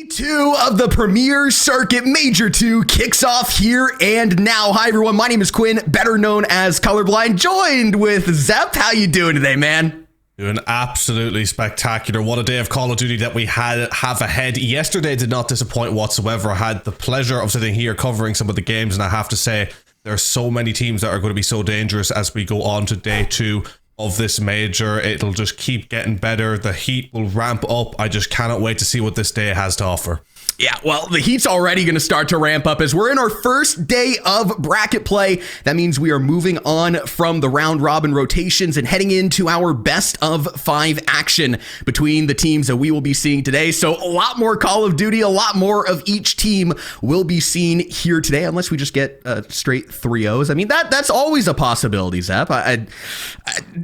Day 2 of the Premier Circuit Major 2 kicks off here and now. Hi everyone, my name is Quinn, better known as Colorblind, joined with Zep. How you doing today, man? Doing absolutely spectacular. What a day of Call of Duty that we have ahead. Yesterday did not disappoint whatsoever. I had the pleasure of sitting here covering some of the games, and I have to say there are so many teams that are going to be so dangerous as we go on to day 2 of this major. It'll just keep getting better. The heat will ramp up. I just cannot wait to see what this day has to offer. Yeah, well, the heat's already going to start to ramp up as we're in our first day of bracket play. That means we are moving on from the round robin rotations and heading into our best of 5 action between the teams that we will be seeing today. So a lot more Call of Duty, a lot more of each team will be seen here today, unless we just get straight 3-0s. I mean, that's always a possibility, Zep.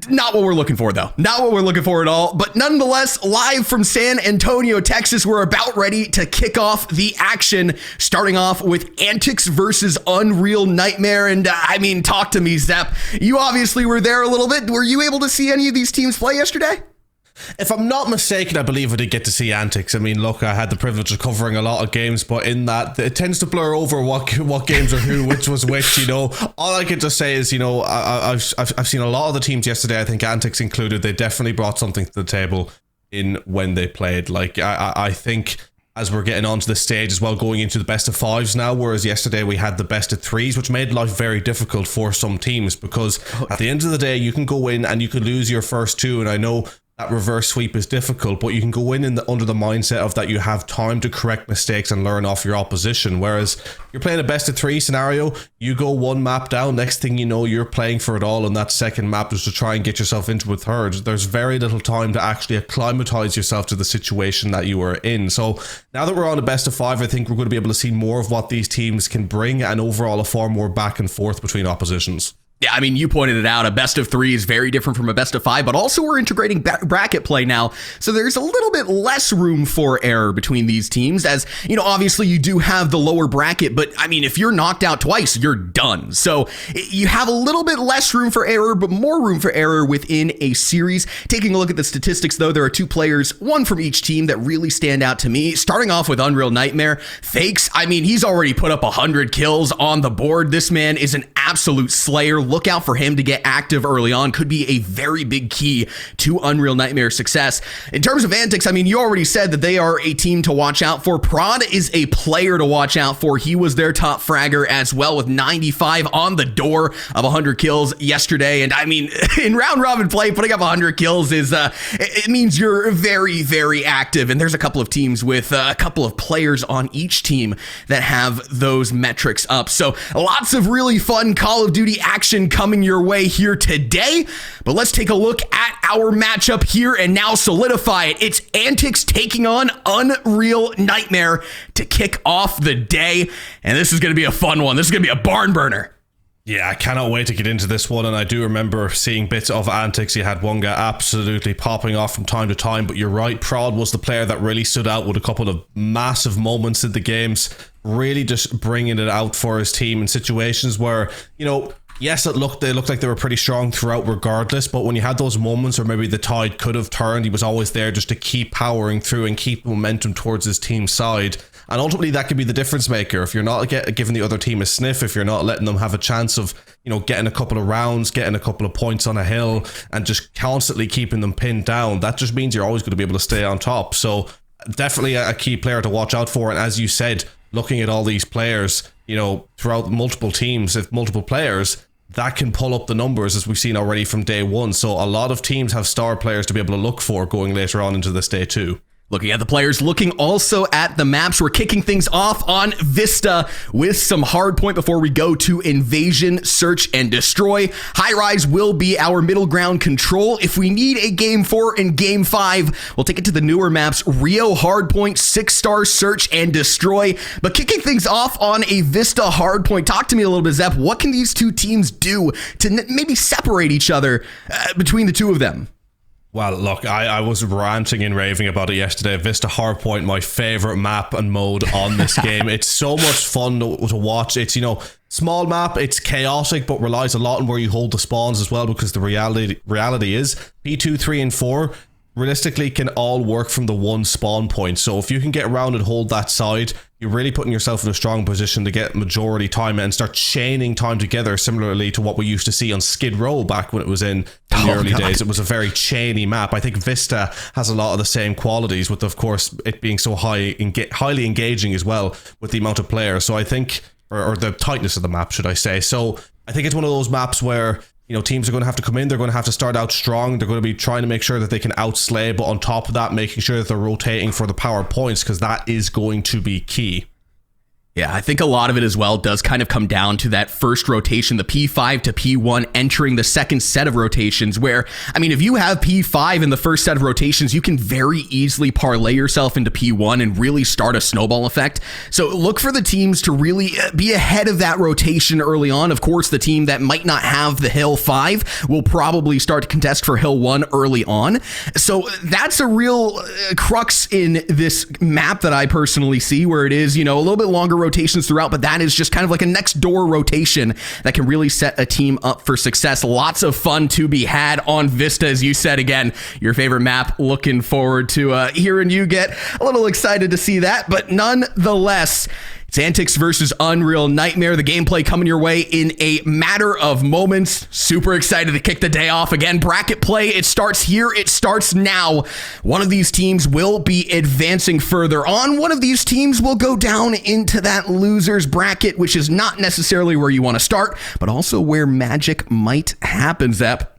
Not what we're looking for, though. Not what we're looking for at all. But nonetheless, live from San Antonio, Texas, we're about ready to kick off the action, starting off with Antics versus Unreal Nightmare. And I mean, talk to me, Zep. You obviously were there a little bit. Were you able to see any of these teams play yesterday? If I'm not mistaken, I believe I did get to see Antics. I mean, look, I had the privilege of covering a lot of games, but in that, it tends to blur over what games are who, which was which, you know. All I can just say is, you know, I've seen a lot of the teams yesterday, I think Antics included. They definitely brought something to the table in when they played. Like, I think as we're getting onto the stage as well, going into the best of 5s now, whereas yesterday we had the best of 3s, which made life very difficult for some teams, because at the end of the day, you can go in and you could lose your first 2, and I know that reverse sweep is difficult, but you can go in under the mindset of that you have time to correct mistakes and learn off your opposition. Whereas you're playing a best of 3 scenario, you go one map down, next thing you know, you're playing for it all on that second map just to try and get yourself into a third. There's very little time to actually acclimatize yourself to the situation that you are in. So now that we're on a best of 5, I think we're going to be able to see more of what these teams can bring, and overall a far more back and forth between oppositions. Yeah, I mean, you pointed it out. A best of 3 is very different from a best of 5, but also we're integrating bracket play now. So there's a little bit less room for error between these teams, as, you know, obviously you do have the lower bracket, but I mean, if you're knocked out twice, you're done. So you have a little bit less room for error, but more room for error within a series. Taking a look at the statistics, though, there are 2 players, one from each team, that really stand out to me. Starting off with Unreal Nightmare, Fakes. I mean, he's already put up 100 kills on the board. This man is an absolute slayer. Look out for him to get active early on. Could be a very big key to Unreal Nightmare's success. In terms of Antics, I mean, you already said that they are a team to watch out for. Prod is a player to watch out for. He was their top fragger as well, with 95 on the door of 100 kills yesterday. And I mean, in round robin play, putting up 100 kills is, it means you're very, very active. And there's a couple of teams with a couple of players on each team that have those metrics up. So lots of really fun Call of Duty action coming your way here today. But let's take a look at our matchup here and now solidify it. It's Antics taking on Unreal Nightmare to kick off the day. And this is going to be a fun one. This is going to be a barn burner. Yeah, I cannot wait to get into this one, and I do remember seeing bits of Antics. You had one guy absolutely popping off from time to time, but you're right, Prod was the player that really stood out with a couple of massive moments in the games, really just bringing it out for his team in situations where, you know, yes, they looked like they were pretty strong throughout regardless, but when you had those moments where maybe the tide could have turned, he was always there just to keep powering through and keep momentum towards his team's side. And ultimately, that could be the difference maker. If you're not giving the other team a sniff, if you're not letting them have a chance of, you know, getting a couple of rounds, getting a couple of points on a hill, and just constantly keeping them pinned down, that just means you're always going to be able to stay on top. So definitely a key player to watch out for. And as you said, looking at all these players, you know, throughout multiple teams, if multiple players, that can pull up the numbers, as we've seen already from day 1. So a lot of teams have star players to be able to look for going later on into this day 2. Looking at the players, looking also at the maps. We're kicking things off on Vista with some hard point before we go to Invasion, Search, and Destroy. High Rise will be our middle ground control. If we need a Game 4 and Game 5, we'll take it to the newer maps, Rio Hardpoint, 6-star Search, and Destroy. But kicking things off on a Vista hardpoint, talk to me a little bit, Zep. What can these 2 teams do to maybe separate each other between the 2 of them? Well, look, I was ranting and raving about it yesterday. Vista Hardpoint, my favorite map and mode on this game. It's so much fun to watch. It's, you know, small map, it's chaotic, but relies a lot on where you hold the spawns as well, because the reality is P2, 3, and 4 realistically can all work from the one spawn point. So if you can get around and hold that side, you're really putting yourself in a strong position to get majority time and start chaining time together, similarly to what we used to see on Skid Row back when it was in the early days. It was a very chainy map. I think Vista has a lot of the same qualities, with, of course, it being so highly engaging as well with the amount of players. So I think, or the tightness of the map, should I say. So I think it's one of those maps where, you know, teams are going to have to come in, they're going to have to start out strong, they're going to be trying to make sure that they can outslay, but on top of that, making sure that they're rotating for the power points, because that is going to be key. Yeah, I think a lot of it as well does kind of come down to that first rotation, the P5 to P1 entering the second set of rotations, where, I mean, if you have P5 in the first set of rotations, you can very easily parlay yourself into P1 and really start a snowball effect. So look for the teams to really be ahead of that rotation early on. Of course, the team that might not have the Hill 5 will probably start to contest for Hill 1 early on. So that's a real crux in this map that I personally see, where it is, you know, a little bit longer rotations throughout, but that is just kind of like a next door rotation that can really set a team up for success. Lots of fun to be had on Vista, as you said. Again, your favorite map. Looking forward to hearing you get a little excited to see that, but nonetheless, it's Antics versus Unreal Nightmare. The gameplay coming your way in a matter of moments. Super excited to kick the day off again. Bracket play, it starts here. It starts now. One of these teams will be advancing further on. One of these teams will go down into that loser's bracket, which is not necessarily where you want to start, but also where magic might happen, Zep.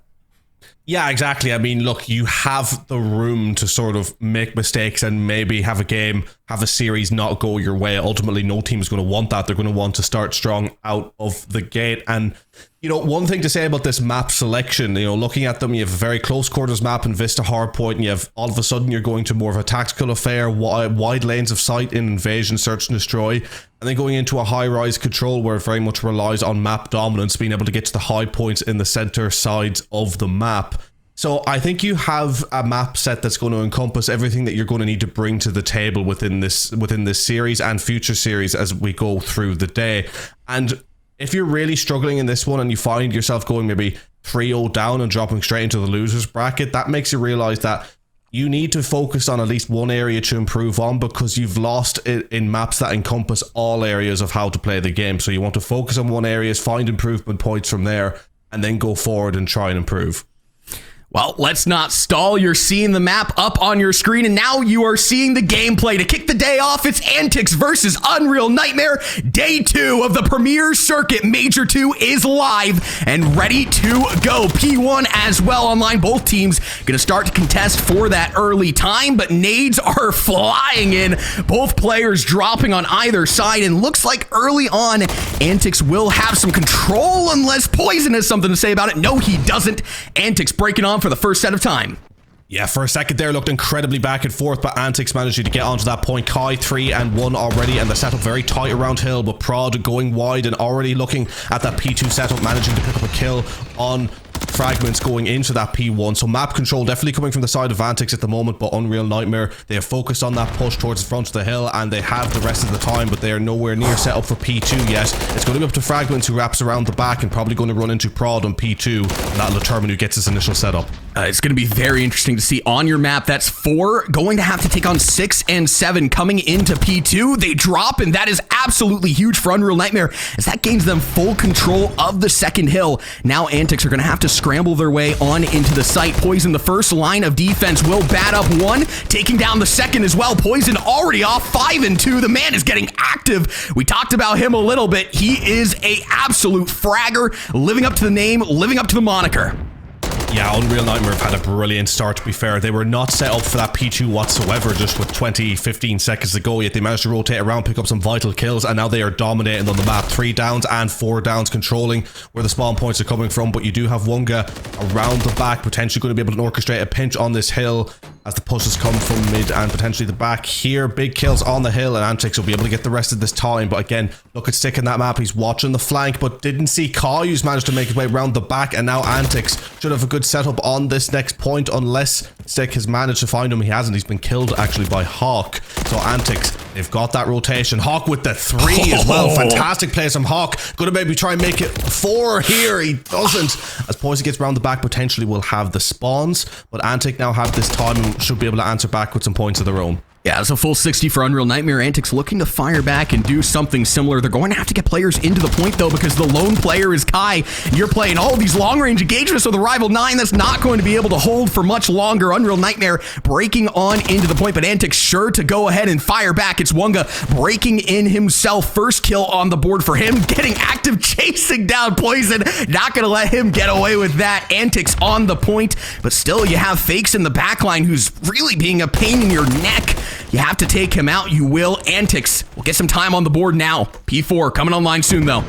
Yeah, exactly. I mean, look, you have the room to sort of make mistakes and maybe have a game, have a series not go your way. Ultimately, no team is going to want that. They're going to want to start strong out of the gate. And, you know, one thing to say about this map selection, you know, looking at them, you have a very close quarters map in Vista Hardpoint, and you have, all of a sudden, you're going to more of a tactical affair, wide lanes of sight in Invasion, Search and Destroy, and then going into a high-rise control where it very much relies on map dominance, being able to get to the high points in the center sides of the map. So I think you have a map set that's going to encompass everything that you're going to need to bring to the table within this series and future series as we go through the day. And if you're really struggling in this one and you find yourself going maybe 3-0 down and dropping straight into the losers bracket, that makes you realize that you need to focus on at least one area to improve on, because you've lost it in maps that encompass all areas of how to play the game. So you want to focus on one area, find improvement points from there, and then go forward and try and improve. Well, let's not stall. You're seeing the map up on your screen, and now you are seeing the gameplay. To kick the day off, it's Antics versus Unreal Nightmare. Day 2 of the Premier Circuit. Major 2 is live and ready to go. P1 as well online. Both teams going to start to contest for that early time, but nades are flying in. Both players dropping on either side, and looks like early on, Antics will have some control unless Poison has something to say about it. No, he doesn't. Antics breaking on for the first set of time. Yeah, for a second there, looked incredibly back and forth, but Antics managed to get onto that point. Kai 3-1 already, and the setup very tight around Hill, but Prod going wide and already looking at that P2 setup, managing to pick up a kill on Fragments going into that P1. So map control definitely coming from the side of Antics at the moment, but Unreal Nightmare, they have focused on that push towards the front of the hill, and they have the rest of the time, but they are nowhere near set up for P2 yet. It's going to be up to Fragments, who wraps around the back and probably going to run into Prod on P2, and that'll determine who gets his initial setup. It's going to be very interesting to see on your map. That's 4 going to have to take on 6 and 7 coming into P2. They drop, and that is absolutely huge for Unreal Nightmare, as that gains them full control of the second hill. Now Antics are going to have to scramble their way on into the site. Poison, the first line of defense, will bat up 1, taking down the second as well. Poison already off 5-2. The man is getting active. We talked about him a little bit. He is a absolute fragger, living up to the name, living up to the moniker. Yeah, Unreal Nightmare have had a brilliant start, to be fair. They were not set up for that P2 whatsoever, just with 15 seconds to go, yet they managed to rotate around, pick up some vital kills, and now they are dominating on the map. 3 downs and 4 downs, controlling where the spawn points are coming from, but you do have Wunga around the back, potentially going to be able to orchestrate a pinch on this hill as the pushes come from mid and potentially the back here. Big kills on the hill, and Antics will be able to get the rest of this time, but again, look at Stick in that map. He's watching the flank, but didn't see Kai, who's managed to make his way around the back, and now Antics should have a good setup on this next point, unless Stick has managed to find him. He hasn't. He's been killed actually by Hawk. So Antics They've got that rotation. Hawk with the 3 as well. Fantastic plays from Hawk. Gonna maybe try and make it 4 here. He doesn't. As Poison gets around the back, potentially will have the spawns. But Antic now have this time and should be able to answer back with some points of their own. Yeah, it's a full 60 for Unreal Nightmare. Antics looking to fire back and do something similar. They're going to have to get players into the point, though, because the lone player is Kai. You're playing all of these long-range engagements with a rival 9 that's not going to be able to hold for much longer. Unreal Nightmare breaking on into the point, but Antics sure to go ahead and fire back. It's Wunga breaking in himself. First kill on the board for him. Getting active, chasing down Poison. Not going to let him get away with that. Antics on the point, but still you have Fakes in the backline who's really being a pain in your neck. You have to take him out. You will. Antics will get some time on the board now. P4 coming online soon, though.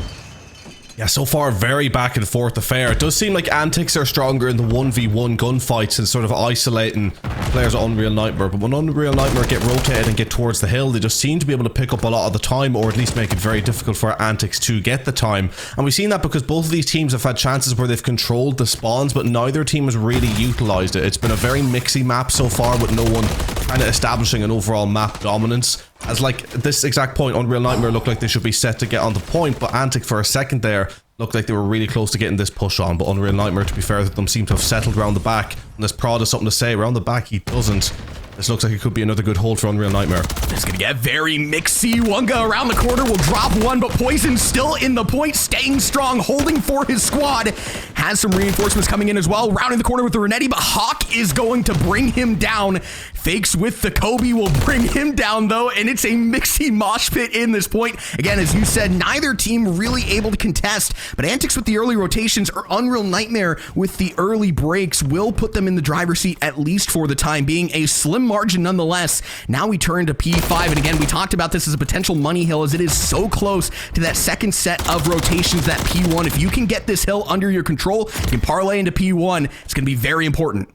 Yeah, so far, very back and forth affair. It does seem like Antics are stronger in the 1v1 gunfights and sort of isolating players of Unreal Nightmare. But when Unreal Nightmare get rotated and get towards the hill, they just seem to be able to pick up a lot of the time, or at least make it very difficult for Antics to get the time. And we've seen that because both of these teams have had chances where they've controlled the spawns, but neither team has really utilized it. It's been a very mixy map so far, with no one kind of establishing an overall map dominance. As like this exact point, Unreal Nightmare looked like they should be set to get on the point, but Antic for a second there looked like they were really close to getting this push on. But Unreal Nightmare, to be fair to them, seem to have settled around the back. And this Prod has something to say. Around the back, he doesn't. This looks like it could be another good hold for Unreal Nightmare. It's gonna get very mixy. Wunga around the corner will drop one, but Poison still in the point, staying strong, holding for his squad. Has some reinforcements coming in as well. Rounding the corner with the Renetti, but Hawk is going to bring him down. Fakes with the Kobe will bring him down, though, and it's a mixy mosh pit in this point. Again, as you said, neither team really able to contest, but Antics with the early rotations or Unreal Nightmare with the early breaks will put them in the driver's seat, at least for the time being. A slim margin nonetheless. Now we turn to P5, and again, we talked about this as a potential money hill, as it is so close to that second set of rotations, that P1. If you can get this hill under your control, you can parlay into P1. It's going to be very important.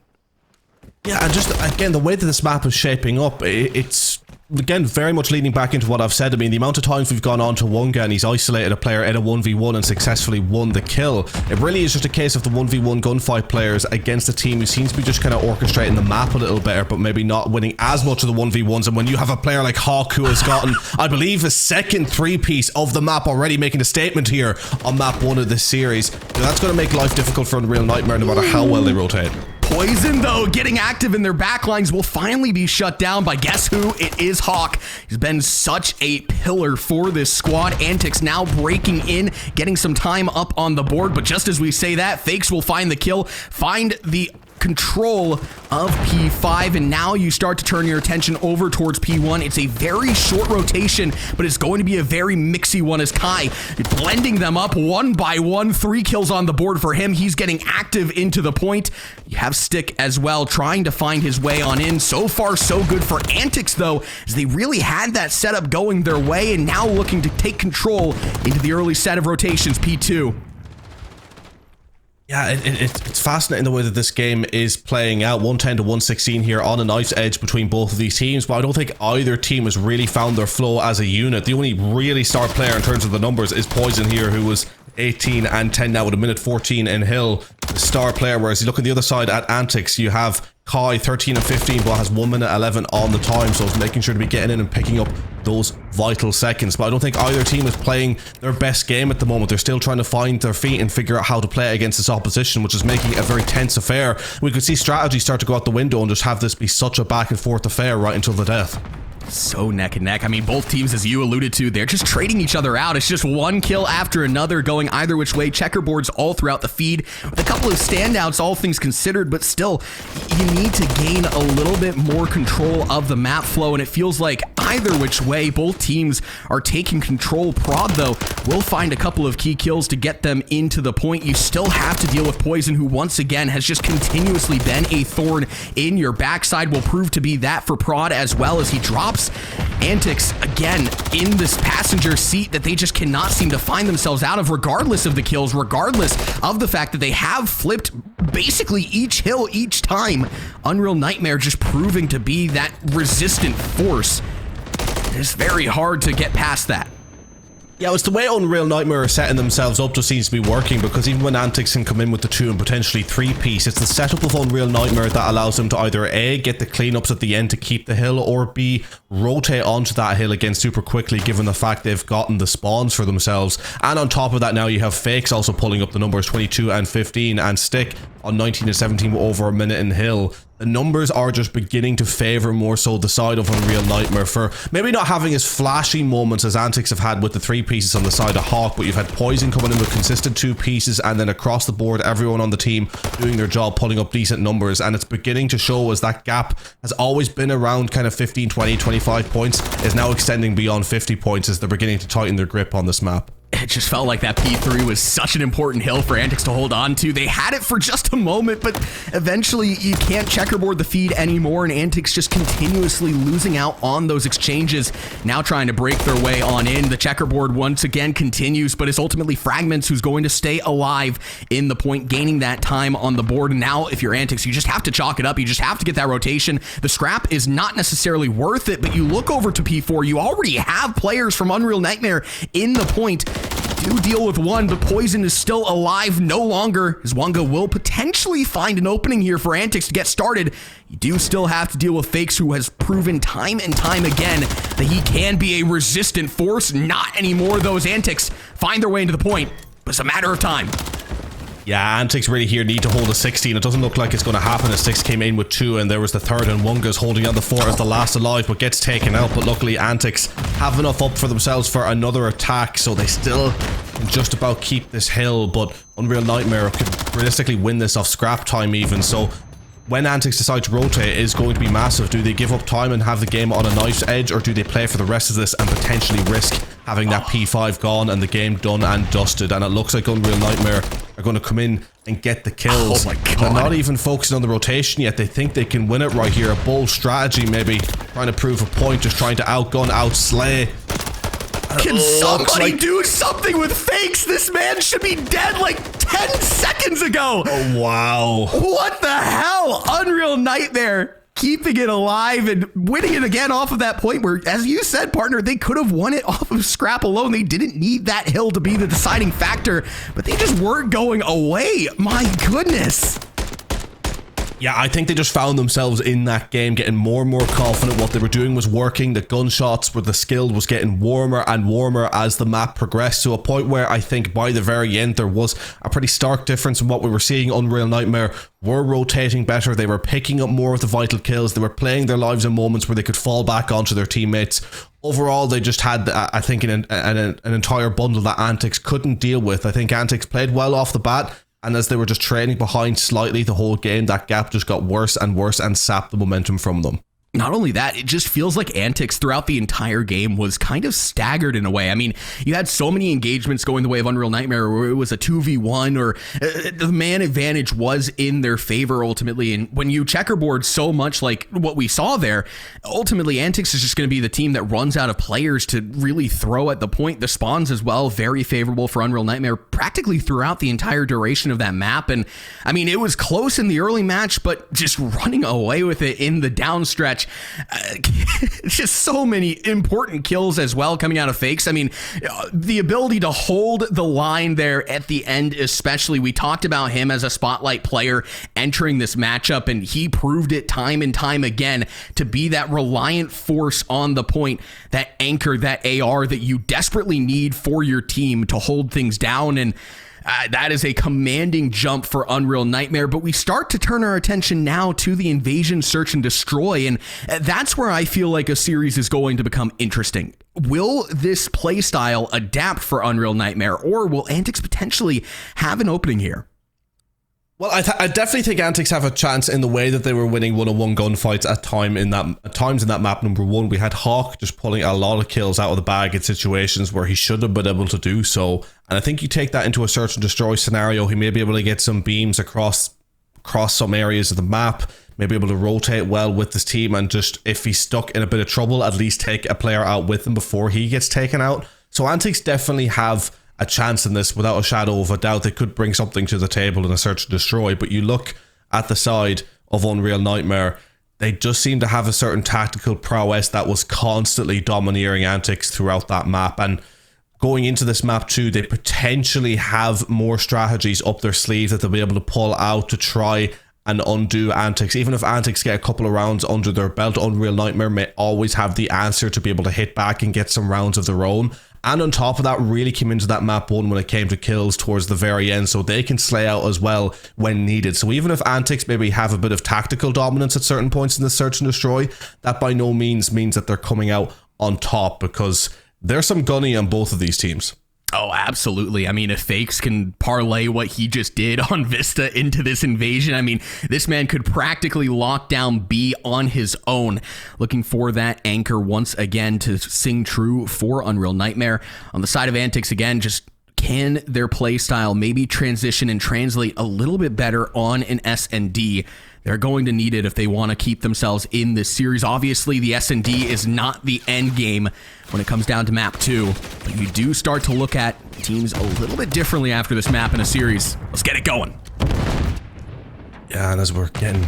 Yeah, and just again, the way that this map is shaping up, it's again very much leaning back into what I've said. I mean, the amount of times we've gone on to Wunga and he's isolated a player in a 1v1 and successfully won the kill. It really is just a case of the 1v1 gunfight players against a team who seems to be just kind of orchestrating the map a little better, but maybe not winning as much of the 1v1s. And when you have a player like Hawk who has gotten, I believe, a second 3-piece of the map already, making a statement here on map 1 of this series, that's going to make life difficult for Unreal Nightmare no matter how well they rotate. Poison, though, getting active in their backlines will finally be shut down by guess who? It is Hawk. He's been such a pillar for this squad. Antics now breaking in, getting some time up on the board, but just as we say that, Fakes will find the kill, find the control of P5, and now you start to turn your attention over towards P1. It's a very short rotation, but it's going to be a very mixy one as Kai blending them up one by one. 3 kills on the board for him. He's getting active into the point. You have Stick as well, trying to find his way on in. So far, so good for Antics, though, as they really had that setup going their way, and now looking to take control into the early set of rotations, P2. Yeah, it's fascinating the way that this game is playing out. 110 to 116 here on a knife's edge between both of these teams, but I don't think either team has really found their flow as a unit. The only really star player in terms of the numbers is Poison here, who was 18 and 10 now with a minute 14 in Hill, the star player. Whereas you look on the other side at Antics, you have Kai 13 and 15, but has 1 minute 11 on the time, so it's making sure to be getting in and picking up those vital seconds. But I don't think either team is playing their best game at the moment. They're still trying to find their feet and figure out how to play against this opposition, which is making it a very tense affair. We could see strategy start to go out the window and just have this be such a back and forth affair right until the death. So neck and neck. I mean, both teams, as you alluded to, they're just trading each other out. It's just one kill after another going either which way. Checkerboards all throughout the feed with a couple of standouts, all things considered, but still, you need to gain a little bit more control of the map flow, and it feels like either which way, both teams are taking control. Prod, though, will find a couple of key kills to get them into the point. You still have to deal with Poison, who once again has just continuously been a thorn in your backside. Will prove to be that for Prod as well, as he drops Antics again in this passenger seat that they just cannot seem to find themselves out of, regardless of the kills, regardless of the fact that they have flipped basically each hill each time. Unreal Nightmare just proving to be that resistant force. It's very hard to get past that. Yeah, it's the way Unreal Nightmare are setting themselves up just seems to be working, because even when Antics can come in with the 2 and potentially 3 piece, it's the setup of Unreal Nightmare that allows them to either A, get the cleanups at the end to keep the hill, or B, rotate onto that hill again super quickly, given the fact they've gotten the spawns for themselves. And on top of that, now you have Fakes also pulling up the numbers 22 and 15, and Stick on 19 and 17 with over a minute in hill. The numbers are just beginning to favour more so the side of Unreal Nightmare, for maybe not having as flashy moments as Antics have had with the 3 pieces on the side of Hawk, but you've had Poison coming in with consistent 2 pieces, and then across the board everyone on the team doing their job, pulling up decent numbers, and it's beginning to show as that gap has always been around kind of 15, 20, 25 points, is now extending beyond 50 points as they're beginning to tighten their grip on this map. It just felt like that P3 was such an important hill for Antics to hold on to. They had it for just a moment, but eventually you can't checkerboard the feed anymore, and Antics just continuously losing out on those exchanges, now trying to break their way on in. The checkerboard once again continues, but it's ultimately Fragments who's going to stay alive in the point, gaining that time on the board. And now if you're Antics, you just have to chalk it up. You just have to get that rotation. The scrap is not necessarily worth it, but you look over to P4, you already have players from Unreal Nightmare in the point. Do deal with one, but Poison is still alive no longer, as Wonga will potentially find an opening here for Antics to get started. You do still have to deal with Fakes, who has proven time and time again that he can be a resistant force. Not anymore, those Antics find their way into the point, but it's a matter of time. Yeah, Antics really here need to hold a 16. It doesn't look like it's going to happen as 6 came in with 2, and there was the 3rd, and Wonga's holding on the 4 as the last alive, but gets taken out. But luckily Antics have enough up for themselves for another attack, so they still can just about keep this hill, but Unreal Nightmare could realistically win this off scrap time even. So when Antics decide to rotate, it is going to be massive. Do they give up time and have the game on a knife's edge, or do they play for the rest of this and potentially risk having that P5 gone and the game done and dusted? And it looks like Unreal Nightmare are going to come in and get the kills. Oh my God. They're not even focusing on the rotation yet. They think they can win it right here. A bold strategy, maybe trying to prove a point, just trying to outgun, outslay. Can somebody do something with Fakes? This man should be dead like 10 seconds ago. Oh, wow. What the hell? Unreal Nightmare keeping it alive and winning it again off of that point where, as you said, partner, they could have won it off of scrap alone. They didn't need that hill to be the deciding factor, but they just weren't going away. My goodness. Yeah, I think they just found themselves in that game getting more and more confident. What they were doing was working. The gunshots with the skill was getting warmer and warmer as the map progressed, to a point where I think by the very end there was a pretty stark difference in what we were seeing. Unreal Nightmare were rotating better. They were picking up more of the vital kills. They were playing their lives in moments where they could fall back onto their teammates. Overall, they just had, I think, an entire bundle that Antics couldn't deal with. I think Antics played well off the bat, and as they were just trailing behind slightly the whole game, that gap just got worse and worse and sapped the momentum from them. Not only that, it just feels like Antics throughout the entire game was kind of staggered in a way. I mean, you had so many engagements going the way of Unreal Nightmare where it was a 2v1, or the man advantage was in their favor ultimately. And when you checkerboard so much like what we saw there, ultimately Antics is just going to be the team that runs out of players to really throw at the point. The spawns as well, very favorable for Unreal Nightmare practically throughout the entire duration of that map. And I mean, it was close in the early match, but just running away with it in the downstretch. Just so many important kills as well coming out of Fakes. I mean, the ability to hold the line there at the end, especially. We talked about him as a spotlight player entering this matchup, and he proved it time and time again to be that reliant force on the point, that anchor, that AR that you desperately need for your team to hold things down. And that is a commanding jump for Unreal Nightmare, but we start to turn our attention now to the invasion, search, and destroy, and that's where I feel like a series is going to become interesting. Will this playstyle adapt for Unreal Nightmare, or will Antics potentially have an opening here? Well, I definitely think Antics have a chance in the way that they were winning one-on-one gunfights at times in that map. Number one, we had Hawk just pulling a lot of kills out of the bag in situations where he should have been able to do so. And I think you take that into a search and destroy scenario, he may be able to get some beams across some areas of the map, may be able to rotate well with his team, and just, if he's stuck in a bit of trouble, at least take a player out with him before he gets taken out. So Antics definitely have a chance in this without a shadow of a doubt. They could bring something to the table in a search and destroy, but you look at the side of Unreal Nightmare, they just seem to have a certain tactical prowess that was constantly domineering Antics throughout that map. And going into this map too, they potentially have more strategies up their sleeve that they'll be able to pull out to try and undo Antics. Even if Antics get a couple of rounds under their belt, Unreal Nightmare may always have the answer to be able to hit back and get some rounds of their own. And on top of that, really came into that map 1 when it came to kills towards the very end, so they can slay out as well when needed. So even if Antics maybe have a bit of tactical dominance at certain points in the search and destroy, that by no means means that they're coming out on top, because there's some gunny on both of these teams. Oh, absolutely. I mean, if Fakes can parlay what he just did on Vista into this invasion, I mean, this man could practically lock down B on his own. Looking for that anchor once again to sing true for Unreal Nightmare. On the side of Antics, again, just can their play style maybe transition and translate a little bit better on an S&D? They're going to need it if they want to keep themselves in this series. Obviously, the S&D is not the end game when it comes down to map 2, but you do start to look at teams a little bit differently after this map in a series. Let's get it going. Yeah, and as we're getting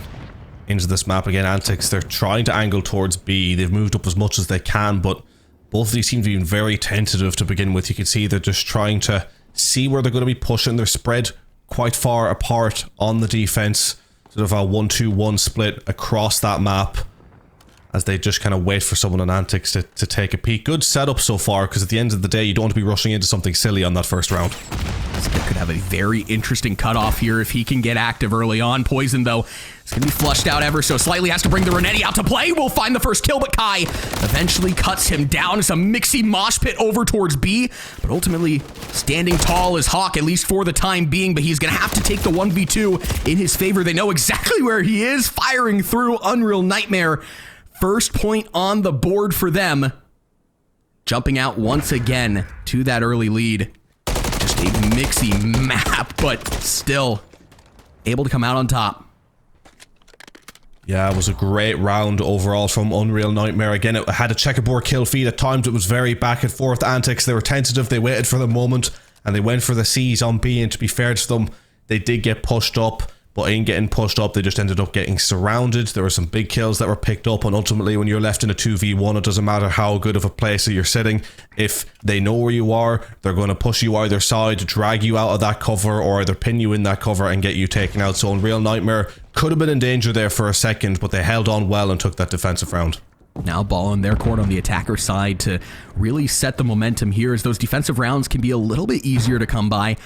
into this map again, Antics, they're trying to angle towards B. They've moved up as much as they can, but both of these teams have been very tentative to begin with. You can see they're just trying to see where they're going to be pushing. They're spread quite far apart on the defense. Sort of a 1-2-1 split across that map as they just kind of wait for someone on Antics to take a peek. Good setup so far, because at the end of the day, you don't want to be rushing into something silly on that first round. This kid could have a very interesting cutoff here if he can get active early on. Poison, though, is going to be flushed out ever so slightly. Has to bring the Renetti out to play. We'll find the first kill, but Kai eventually cuts him down. It's a mixy mosh pit over towards B, but ultimately standing tall is Hawk, at least for the time being, but he's going to have to take the 1v2 in his favor. They know exactly where he is, firing through Unreal Nightmare. First point on the board for them. Jumping out once again to that early lead. Just a mixy map, but still able to come out on top. Yeah, it was a great round overall from Unreal Nightmare. Again, it had a checkerboard kill feed. At times it was very back and forth Antics. They were tentative. They waited for the moment and they went for the C's on B. And to be fair to them, they did get pushed up. But in getting pushed up, they just ended up getting surrounded. There were some big kills that were picked up, and ultimately when you're left in a 2v1, it doesn't matter how good of a place that you're sitting. If they know where you are, they're going to push you either side, drag you out of that cover, or either pin you in that cover and get you taken out. So Unreal Nightmare could have been in danger there for a second, but they held on well and took that defensive round. Now ball in their court on the attacker side to really set the momentum here, as those defensive rounds can be a little bit easier to come by.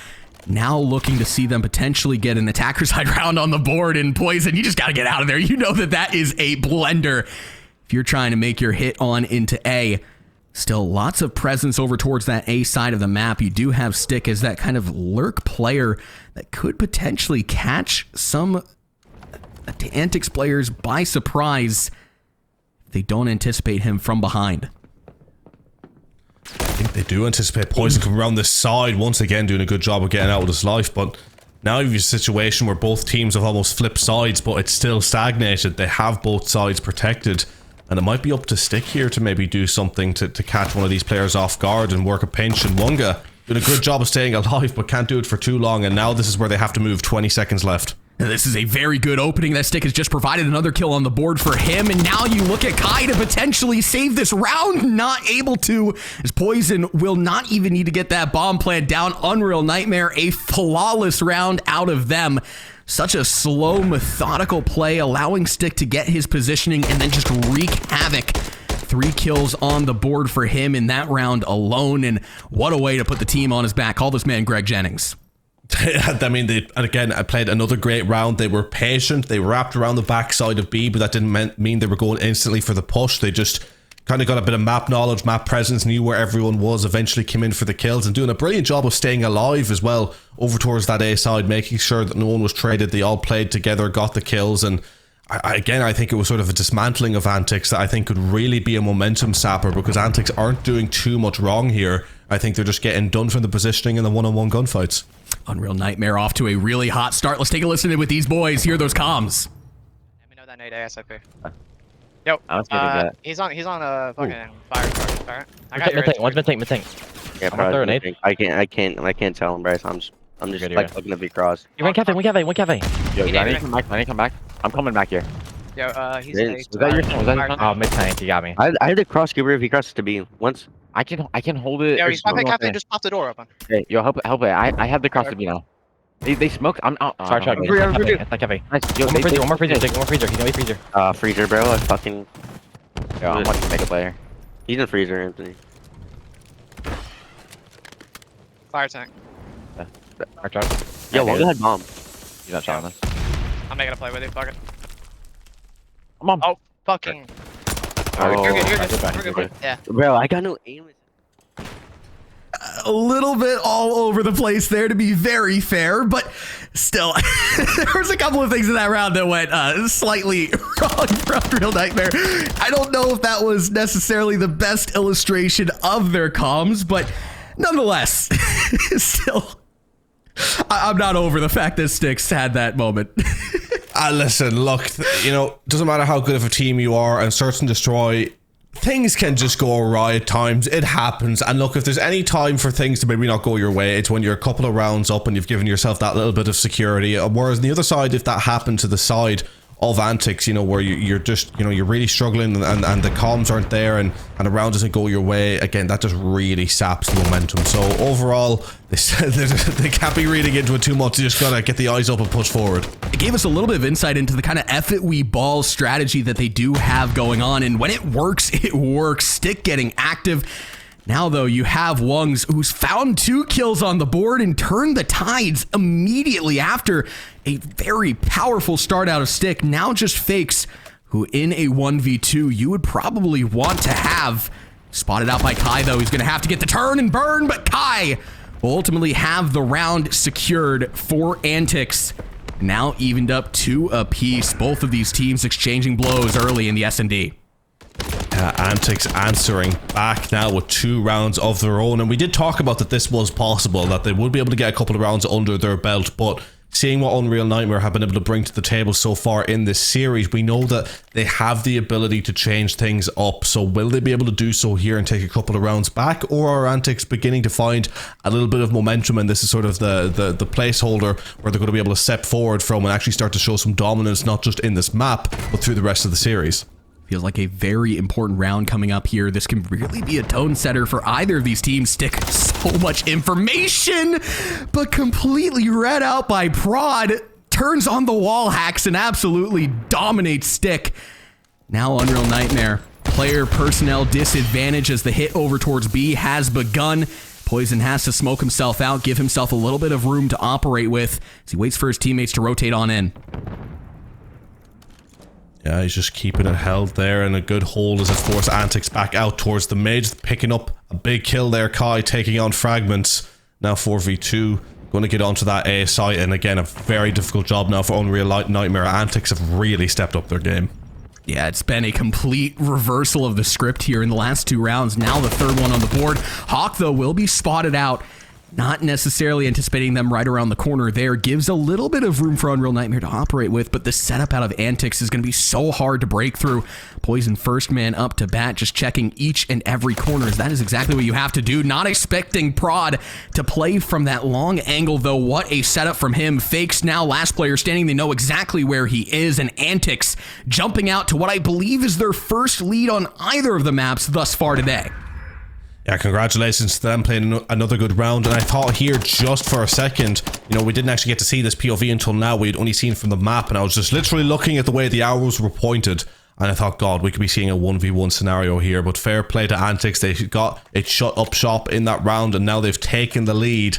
Now looking to see them potentially get an attacker side round on the board, and Poison, you just got to get out of there. You know that that is a blender if you're trying to make your hit on into A. Still lots of presence over towards that A side of the map. You do have Stick as that kind of lurk player that could potentially catch some Antics players by surprise if they don't anticipate him from behind. I think they do anticipate Poison coming around this side, once again doing a good job of getting out with his life, but now you have a situation where both teams have almost flipped sides, but it's still stagnated. They have both sides protected, and it might be up to Stick here to maybe do something to catch one of these players off guard and work a pinch. And Wonga doing a good job of staying alive, but can't do it for too long, and now this is where they have to move. 20 seconds left. And this is a very good opening. That Stick has just provided another kill on the board for him. And now you look at Kai to potentially save this round. Not able to, as Poison will not even need to get that bomb plant down. Unreal Nightmare, a flawless round out of them. Such a slow, methodical play, allowing Stick to get his positioning and then just wreak havoc. 3 kills on the board for him in that round alone. And what a way to put the team on his back. Call this man Greg Jennings. I mean, I played another great round. They were patient. They wrapped around the backside of B, but that didn't mean they were going instantly for the push. They just kind of got a bit of map knowledge, map presence, knew where everyone was, eventually came in for the kills and doing a brilliant job of staying alive as well over towards that A side, making sure that no one was traded. They all played together, got the kills, and I think it was sort of a dismantling of Antics that I think could really be a momentum sapper, because Antics aren't doing too much wrong here. I think they're just getting done from the positioning and the one-on-one gunfights. Unreal Nightmare off to a really hot start. Let's take a listen in with these boys. Hear those comms. Let me know that nade ASAP. Yo, he's on a fucking fire. I got mid tank. One's mid tank. Yeah, I'm gonna throw a nade. I can't tell him, Bryce. I'm just like looking at V-Cross. You went cafe, one cafe. Yo, I need to come back. I need to come back. I'm coming back here. Yo, he's Was a Was that your thing? Oh, mid tank. You got me. I had to cross Goober if he crosses to B once. I can hold it. Yo, or he's popping smoke cafe. it. Just pop the door open. Hey, yo, help it. I have the cross to be now. They smoked. I'm out. Sorry, It's not cafe. Nice. Yo, one more freezer. Take one more freezer. He's gonna be freezer. Freezer, bro. I fucking. Yo, I'm watching make a player. He's in freezer, Anthony. Fire tank. Arch out. Yo, what was that bomb? He's not shot on us. I'm making a play with you. Fuck it. Come on. Oh, fucking. Oh, You're good. I did back, We're you're good. good. Yeah. Bro, I got no aim. A little bit all over the place there, to be very fair, but still, there was a couple of things in that round that went slightly wrong for Unreal Nightmare. I don't know if that was necessarily the best illustration of their comms, but nonetheless, still, I'm not over the fact that Styx had that moment. Listen, look, you know, doesn't matter how good of a team you are, and Search and Destroy, things can just go awry at times. It happens. And look, if there's any time for things to maybe not go your way, it's when you're a couple of rounds up and you've given yourself that little bit of security. Whereas on the other side, if that happened to the side of Antics, you know, where you're just, you know, you're really struggling and the comms aren't there and the round doesn't go your way, again, that just really saps the momentum. So overall, they can't be reading into it too much. You just gotta get the eyes up and push forward. It gave us a little bit of insight into the kind of F it we ball strategy that they do have going on, and when it works, it works. Stick getting active. Now, though, you have Wungs, who's found 2 kills on the board and turned the tides immediately after a very powerful start out of Stick. Now just Fakes, who in a 1v2 you would probably want to have. Spotted out by Kai, though. He's going to have to get the turn and burn, but Kai will ultimately have the round secured for Antics. Now evened up 2 apiece. Both of these teams exchanging blows early in the S&D. Antics answering back now with 2 rounds of their own, and we did talk about that this was possible, that they would be able to get a couple of rounds under their belt, but seeing what Unreal Nightmare have been able to bring to the table so far in this series, we know that they have the ability to change things up. So will they be able to do so here and take a couple of rounds back, or are Antics beginning to find a little bit of momentum, and this is sort of the placeholder where they're going to be able to step forward from and actually start to show some dominance, not just in this map but through the rest of the series? Feels like a very important round coming up here. This can really be a tone setter for either of these teams. Stick so much information, but completely read out by Prod. Turns on the wall hacks and absolutely dominates Stick. Now Unreal Nightmare. Player personnel disadvantage as the hit over towards B has begun. Poison has to smoke himself out, give himself a little bit of room to operate with as he waits for his teammates to rotate on in. Yeah, he's just keeping it held there, and a good hold as it forced Antics back out towards the mid, picking up a big kill there. Kai taking on Fragments. Now 4v2, going to get onto that A site, and again, a very difficult job now for Unreal Nightmare. Antics have really stepped up their game. Yeah, it's been a complete reversal of the script here in the last 2 rounds. Now the 3rd one on the board. Hawk, though, will be spotted out. Not necessarily anticipating them right around the corner there. Gives a little bit of room for Unreal Nightmare to operate with, but the setup out of Antics is going to be so hard to break through. Poison first man up to bat, just checking each and every corner. That is exactly what you have to do. Not expecting Prod to play from that long angle, though. What a setup from him. Fakes now last player standing. They know exactly where he is, and Antics jumping out to what I believe is their first lead on either of the maps thus far today. Yeah, congratulations to them playing another good round. And I thought here just for a second, you know, we didn't actually get to see this POV until now. We'd only seen from the map, and I was just literally looking at the way the arrows were pointed, and I thought, God, we could be seeing a 1v1 scenario here. But fair play to Antics. They got it shut up shop in that round, and now they've taken the lead.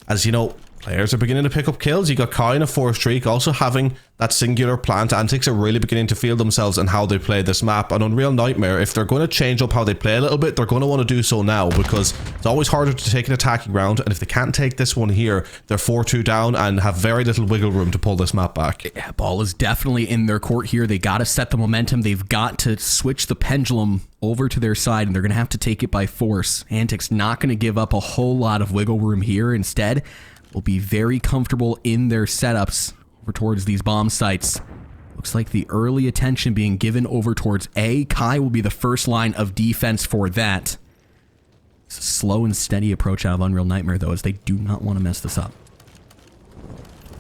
As you know, players are beginning to pick up kills. You got Kai in a 4 streak, also having that singular plant. Antics are really beginning to feel themselves and how they play this map. And Unreal Nightmare, if they're going to change up how they play a little bit, they're going to want to do so now, because it's always harder to take an attacking round, and if they can't take this one here, they're 4-2 down and have very little wiggle room to pull this map back. Yeah, ball is definitely in their court here. They got to set the momentum. They've got to switch the pendulum over to their side, and they're going to have to take it by force. Antics not going to give up a whole lot of wiggle room here. Instead, will be very comfortable in their setups over towards these bomb sites. Looks like the early attention being given over towards A. Kai will be the first line of defense for that. It's a slow and steady approach out of Unreal Nightmare, though, as they do not want to mess this up.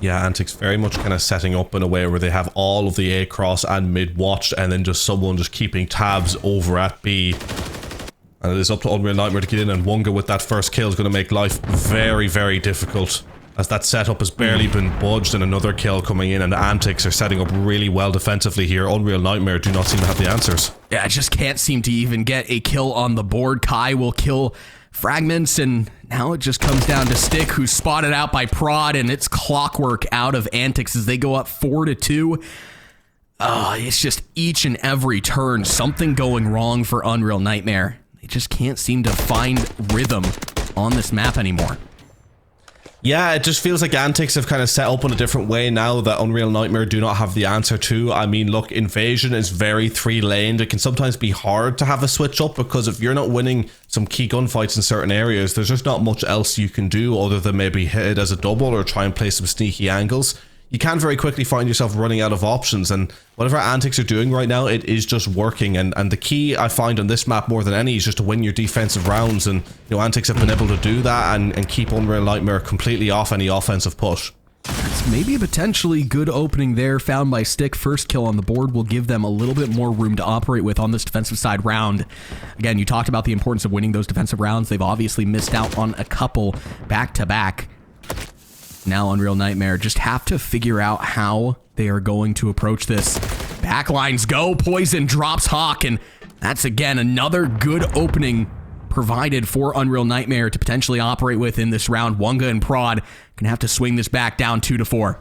Yeah, Antics very much kind of setting up in a way where they have all of the A cross and mid watched, and then just someone just keeping tabs over at B. And it is up to Unreal Nightmare to get in, and Wonga with that first kill is going to make life very, very difficult, as that setup has barely been budged, and another kill coming in, and the Antics are setting up really well defensively here. Unreal Nightmare do not seem to have the answers. Yeah, I just can't seem to even get a kill on the board. Kai will kill Fragments, and now it just comes down to Stick, who's spotted out by Prod, and it's clockwork out of Antics as they go up 4-2. It's just each and every turn, something going wrong for Unreal Nightmare. They just can't seem to find rhythm on this map anymore. Yeah, it just feels like Antics have kind of set up in a different way now that Unreal Nightmare do not have the answer to. I mean, look, Invasion is very 3-laned. It can sometimes be hard to have a switch up, because if you're not winning some key gunfights in certain areas, there's just not much else you can do other than maybe hit it as a double or try and play some sneaky angles. You can very quickly find yourself running out of options, and whatever Antics are doing right now, it is just working. And the key I find on this map more than any is just to win your defensive rounds, and Antics have been able to do that and keep Unreal Nightmare completely off any offensive push. It's maybe a potentially good opening there found by Stick. First kill on the board will give them a little bit more room to operate with on this defensive side round. Again, you talked about the importance of winning those defensive rounds. They've obviously missed out on a couple back-to-back. Now Unreal Nightmare just have to figure out how they are going to approach this. Backlines go, Poison drops Hawk, and that's again another good opening provided for Unreal Nightmare to potentially operate with in this round. Wonga and Prod can have to swing this back down 2-4.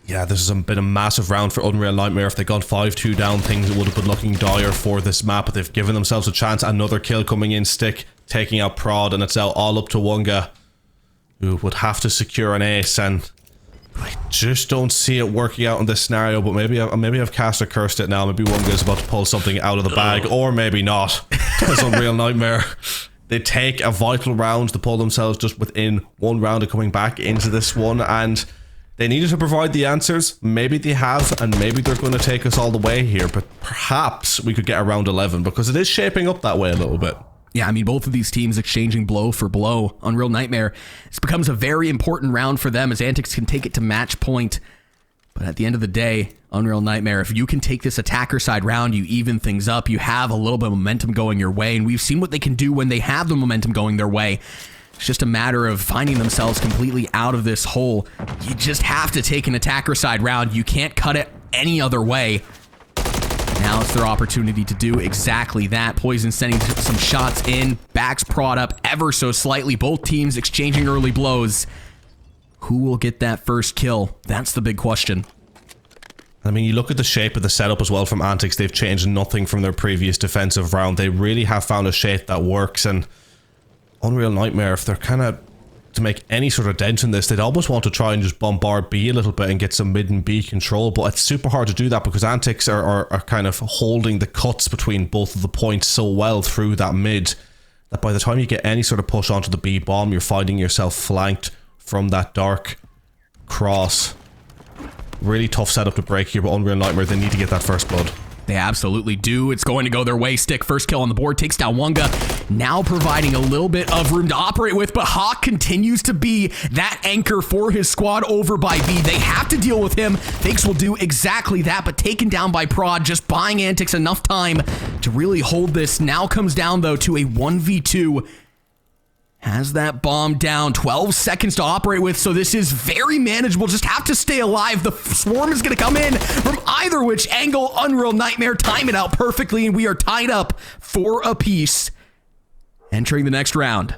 Yeah, this has been a massive round for Unreal Nightmare. If they got 5-2 down, things would have been looking dire for this map, but they've given themselves a chance. Another kill coming in, Stick taking out Prod, and it's now all up to Wonga, who would have to secure an ace, and I just don't see it working out in this scenario. But maybe I've cast or cursed it now. Maybe Wonga is about to pull something out of the bag, or maybe not. Because Unreal Nightmare, they take a vital round to pull themselves just within one round of coming back into this one, and they needed to provide the answers. Maybe they have, and maybe they're going to take us all the way here, but perhaps we could get a round 11, because it is shaping up that way a little bit. Yeah, I mean, both of these teams exchanging blow for blow. Unreal Nightmare, this becomes a very important round for them as Antics can take it to match point. But at the end of the day, Unreal Nightmare, if you can take this attacker side round, you even things up, you have a little bit of momentum going your way, and we've seen what they can do when they have the momentum going their way. It's just a matter of finding themselves completely out of this hole. You just have to take an attacker side round. You can't cut it any other way. Now it's their opportunity to do exactly that. Poison sending some shots in, backs Prod up ever so slightly. Both teams exchanging early blows. Who will get that first kill? That's the big question. I mean, you look at the shape of the setup as well from Antics. They've changed nothing from their previous defensive round. They really have found a shape that works, and Unreal Nightmare, if they're kind of to make any sort of dent in this, they'd almost want to try and just bombard B a little bit and get some mid and B control, but it's super hard to do that because Antics are kind of holding the cuts between both of the points so well through that mid that by the time you get any sort of push onto the B bomb, you're finding yourself flanked from that dark cross. Really tough setup to break here, but Unreal Nightmare, they need to get that first blood. They absolutely do. It's going to go their way. Stick, first kill on the board, takes down Wonga, now providing a little bit of room to operate with, but Hawk continues to be that anchor for his squad over by B. They have to deal with him. Fakes will do exactly that, but taken down by Prod, just buying Antics enough time to really hold this. Now comes down, though, to a 1v2. Has that bomb down, 12 seconds to operate with, so this is very manageable. Just have to stay alive. The swarm is going to come in from either which angle. Unreal Nightmare time it out perfectly, and we are tied up 4 apiece. Entering the next round.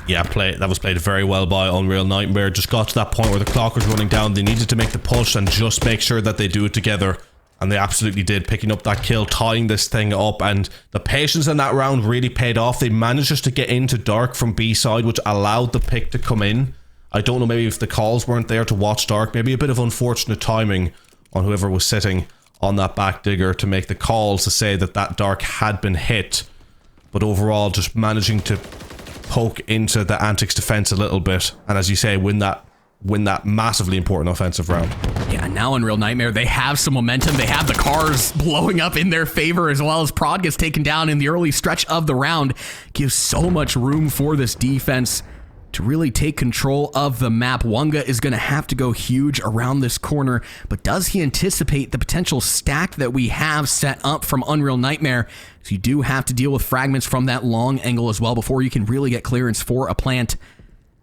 Yeah, that was played very well by Unreal Nightmare. Just got to that point where the clock was running down. They needed to make the push and just make sure that they do it together. And they absolutely did, picking up that kill, tying this thing up, and the patience in that round really paid off. They managed just to get into Dark from B side, which allowed the pick to come in. I don't know, maybe if the calls weren't there to watch Dark, maybe a bit of unfortunate timing on whoever was sitting on that back digger to make the calls to say that that Dark had been hit. But overall, just managing to poke into the Antics defense a little bit, and as you say, win that massively important offensive round. Yeah, now Unreal Nightmare, they have some momentum. They have the cars blowing up in their favor, as well as Prod gets taken down in the early stretch of the round. Gives so much room for this defense to really take control of the map. Wonga is going to have to go huge around this corner, but does he anticipate the potential stack that we have set up from Unreal Nightmare So you do have to deal with fragments from that long angle as well before you can really get clearance for a plant.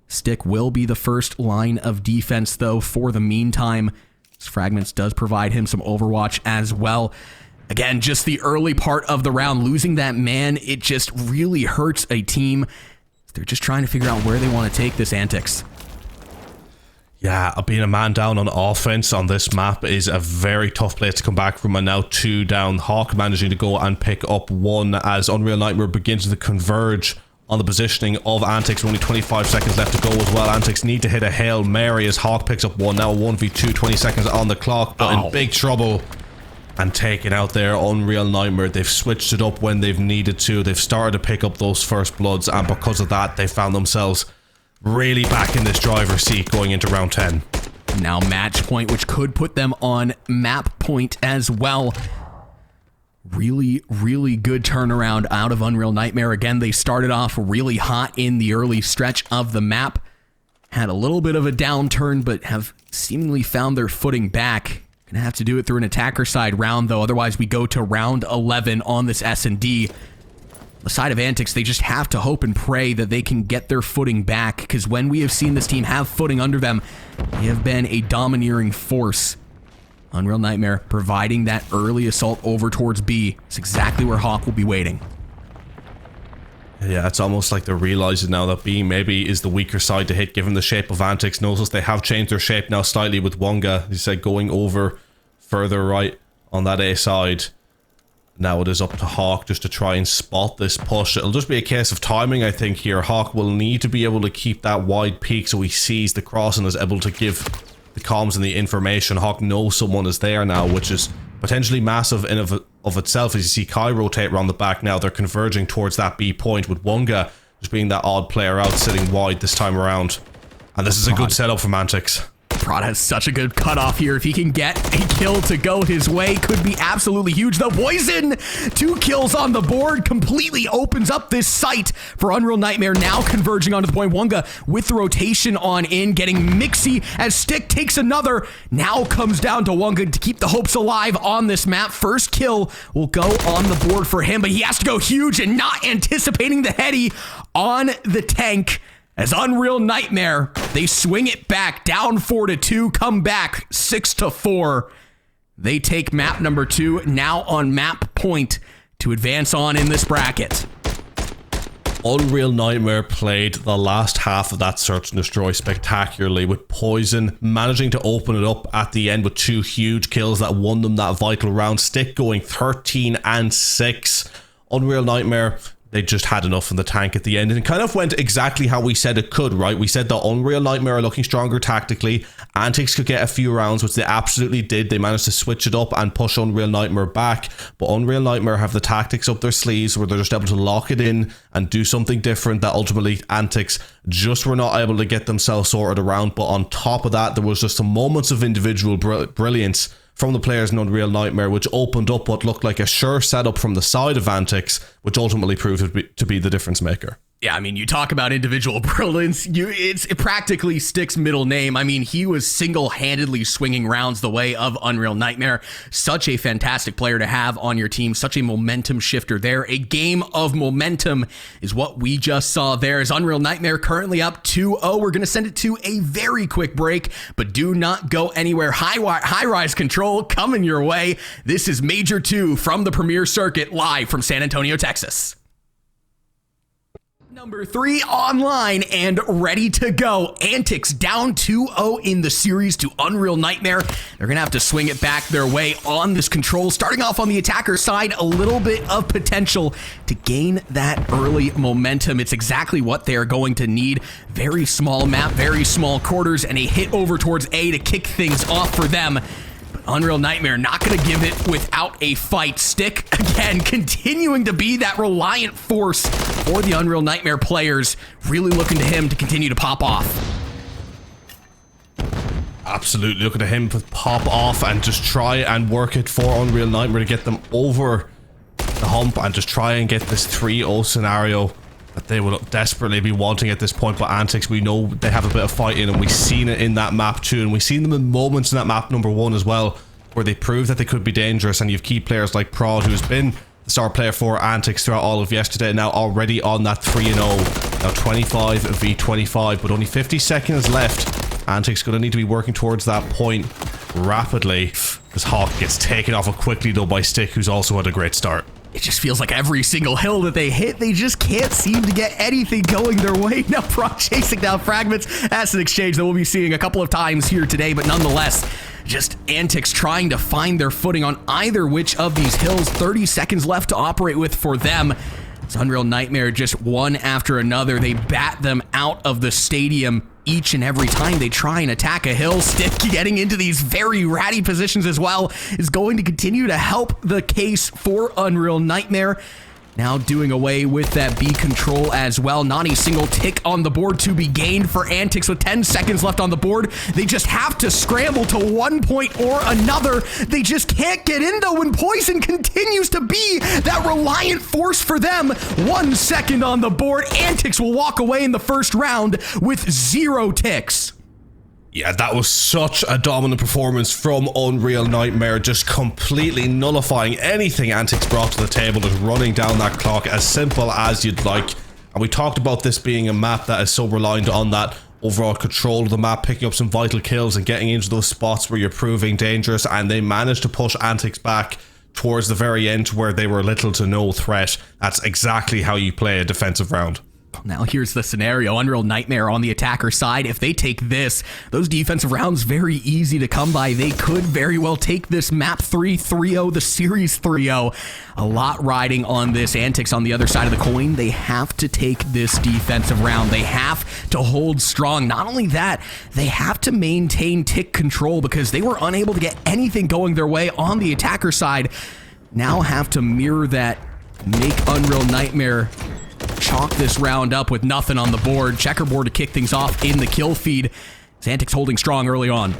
Stick will be the first line of defense, though, for the meantime. Fragments does provide him some overwatch as well. Again, just the early part of the round, losing that man, it just really hurts a team. They're just trying to figure out where they want to take this Antics. Yeah, being a man down on offense on this map is a very tough place to come back from, and now 2 down. Hawk managing to go and pick up 1 as Unreal Nightmare begins to converge on the positioning of Antics. Only 25 seconds left to go as well. Antics need to hit a Hail Mary as Hawk picks up 1. Now 1v2, 20 seconds on the clock, but in big trouble and taken out there. Unreal Nightmare, they've switched it up when they've needed to. They've started to pick up those first bloods, and because of that, they found themselves really back in this driver's seat going into round 10. Now match point, which could put them on map point as well. Really, really good turnaround out of Unreal Nightmare. Again, they started off really hot in the early stretch of the map. Had a little bit of a downturn, but have seemingly found their footing back. Gonna have to do it through an attacker side round, though. Otherwise, we go to round 11 on this S&D. The side of Antics, they just have to hope and pray that they can get their footing back, because when we have seen this team have footing under them, they have been a domineering force. Unreal Nightmare providing that early assault over towards B. It's exactly where Hawk will be waiting. Yeah, it's almost like they're realizing now that B maybe is the weaker side to hit, given the shape of Antics. Notice they have changed their shape now slightly with Wonga. He said going over further right on that A side. Now it is up to Hawk just to try and spot this push. It'll just be a case of timing, I think, here. Hawk will need to be able to keep that wide peak so he sees the cross and is able to give the comms and the information. Hawk knows someone is there now, which is potentially massive in of itself. As you see Kai rotate around the back now, they're converging towards that B point with Wonga just being that odd player out sitting wide this time around. And this is a good setup from Antics. Prod has such a good cutoff here. If he can get a kill to go his way, could be absolutely huge. The Poison, 2 kills on the board, completely opens up this site for Unreal Nightmare. Now converging onto the point. Wonga with the rotation on in, getting mixy as Stick takes another. Now comes down to Wonga to keep the hopes alive on this map. First kill will go on the board for him, but he has to go huge and not anticipating the heady on the tank. As Unreal Nightmare, they swing it back, down 4-2, come back 6-4. They take map number 2, now on map point, to advance on in this bracket. Unreal Nightmare played the last half of that search and destroy spectacularly, with Poison managing to open it up at the end with 2 huge kills that won them that vital round. Stick going 13-6. Unreal Nightmare, they just had enough in the tank at the end, and it kind of went exactly how we said it could, right? We said that Unreal Nightmare are looking stronger tactically. Antics could get a few rounds, which they absolutely did. They managed to switch it up and push Unreal Nightmare back, but Unreal Nightmare have the tactics up their sleeves where they're just able to lock it in and do something different that ultimately Antics just were not able to get themselves sorted around. But on top of that, there was just some moments of individual brilliance from the players in Unreal Nightmare, which opened up what looked like a sure setup from the side of Antics, which ultimately proved to be the difference maker. Yeah, I mean, you talk about individual brilliance, it's practically Stick's middle name. I mean, he was single-handedly swinging rounds the way of Unreal Nightmare. Such a fantastic player to have on your team, such a momentum shifter there. A game of momentum is what we just saw there. As Unreal Nightmare currently up 2-0. We're going to send it to a very quick break, but do not go anywhere. High-rise control coming your way. This is Major 2 from the Premier Circuit, live from San Antonio, Texas. Number 3 online and ready to go. Antics down 2-0 in the series to Unreal Nightmare. They're going to have to swing it back their way on this control. Starting off on the attacker side, a little bit of potential to gain that early momentum. It's exactly what they're going to need. Very small map, very small quarters, and a hit over towards A to kick things off for them. Unreal Nightmare not going to give it without a fight. Stick, again, continuing to be that reliant force for the Unreal Nightmare players. Really looking to him to continue to pop off. Absolutely looking at him to pop off and just try and work it for Unreal Nightmare to get them over the hump and just try and get this 3-0 scenario that they would desperately be wanting at this point. But Antics, we know they have a bit of fight in, and we've seen it in that map too, and we've seen them in moments in that map number 1 as well, where they prove that they could be dangerous. And you've key players like Prod, who's been the star player for Antics throughout all of yesterday. Now already on that 3-0. Now 25 v 25, but only 50 seconds left. Antics going to need to be working towards that point rapidly, as Hawk gets taken off quickly though by Stick, who's also had a great start. It just feels like every single hill that they hit, they just can't seem to get anything going their way. Now Prague chasing down Fragments. That's an exchange that we'll be seeing a couple of times here today, but nonetheless, just Antics trying to find their footing on either which of these hills. 30 seconds left to operate with for them. It's Unreal Nightmare, just one after another. They bat them out of the stadium each and every time they try and attack a hill. Stick getting into these very ratty positions as well is going to continue to help the case for Unreal Nightmare. Now doing away with that B control as well. Not a single tick on the board to be gained for Antics with 10 seconds left on the board. They just have to scramble to one point or another. They just can't get in though, and Poison continues to be that reliant force for them. 1 second on the board. Antics will walk away in the first round with 0 ticks. Yeah, that was such a dominant performance from Unreal Nightmare, just completely nullifying anything Antics brought to the table, just running down that clock as simple as you'd like. And we talked about this being a map that is so reliant on that overall control of the map, picking up some vital kills and getting into those spots where you're proving dangerous, and they managed to push Antics back towards the very end where they were little to no threat. That's exactly how you play a defensive round. Now here's the scenario. Unreal Nightmare on the attacker side. If they take this, those defensive rounds very easy to come by. They could very well take this map 3-3-0, the series 3-0. A lot riding on this. Antics on the other side of the coin. They have to take this defensive round. They have to hold strong. Not only that, they have to maintain tick control because they were unable to get anything going their way on the attacker side. Now have to mirror that, make Unreal Nightmare chalk this round up with nothing on the board. Checkerboard to kick things off in the kill feed. Antics holding strong early on.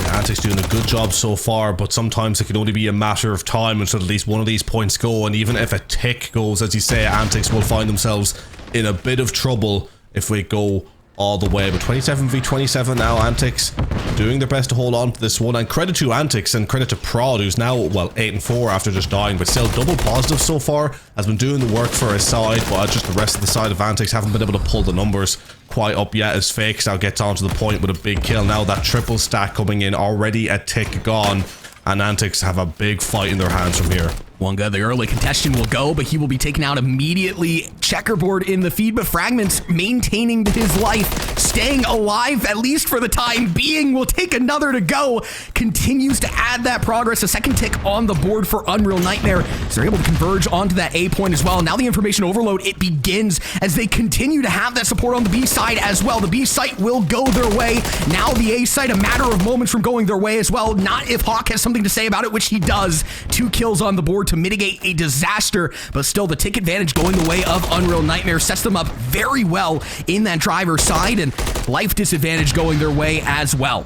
Antics doing a good job so far, but sometimes it can only be a matter of time until at least one of these points go, and even if a tick goes, as you say, Antics will find themselves in a bit of trouble if we go all the way. But 27 v 27 now, Antics doing their best to hold on to this one, and credit to Antics and credit to Prod, who's now, well, 8-4 after just dying, but still double positive so far, has been doing the work for his side, but just the rest of the side of Antics haven't been able to pull the numbers quite up yet, as Fakes now gets onto the point with a big kill. Now that triple stack coming in, already a tick gone, and Antics have a big fight in their hands from here. Wonga, the early contestant, will go, but he will be taken out immediately. Checkerboard in the feed, but Fragments maintaining his life, staying alive, at least for the time being, will take another to go. Continues to add that progress. A second tick on the board for Unreal Nightmare. So they're able to converge onto that A point as well. Now the information overload, it begins as they continue to have that support on the B side as well. The B site will go their way. Now the A site, a matter of moments from going their way as well. Not if Hawk has something to say about it, which he does. 2 kills on the board to mitigate a disaster, but still the tick advantage going the way of Unreal Nightmare sets them up very well in that driver's side, and life disadvantage going their way as well.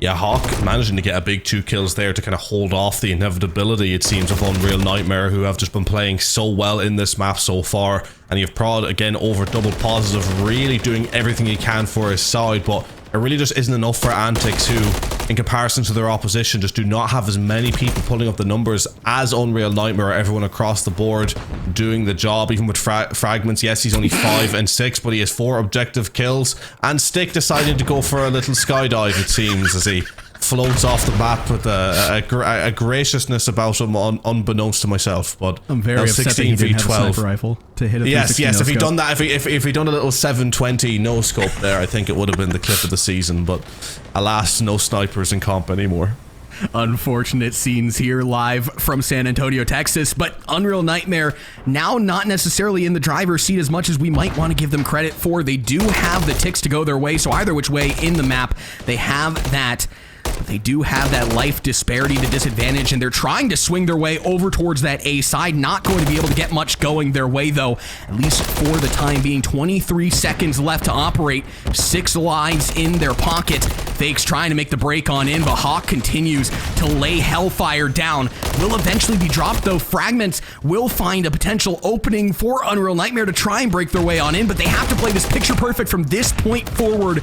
Yeah, Hawk managing to get a big 2 kills there to kind of hold off the inevitability, it seems, of Unreal Nightmare, who have just been playing so well in this map so far. And you've Prod again over double positive, really doing everything he can for his side, but it really just isn't enough for Antics, who, in comparison to their opposition, just do not have as many people pulling up the numbers as Unreal Nightmare. Everyone across the board doing the job, even with Fragments. Yes, he's only 5 and 6, but he has 4 objective kills. And Stick decided to go for a little skydive, it seems, as he floats off the map with a graciousness about him unbeknownst to myself. But I'm very upset that he didn't have a sniper rifle to hit a 360 yes, if he'd no-scope. done that, if he'd done a little 720 no scope there, I think it would have been the clip of the season. But alas, no snipers in comp anymore. Unfortunate scenes here live from San Antonio, Texas, but Unreal Nightmare now not necessarily in the driver's seat as much as we might want to give them credit for. They do have the ticks to go their way, so either which way in the map, they have that. But they do have that life disparity to disadvantage, and they're trying to swing their way over towards that A side. Not going to be able to get much going their way, though, at least for the time being. 23 seconds left to operate. 6 lives in their pocket. Fakes trying to make the break on in, but Hawk continues to lay Hellfire down. Will eventually be dropped, though. Fragments will find a potential opening for Unreal Nightmare to try and break their way on in, but they have to play this picture perfect from this point forward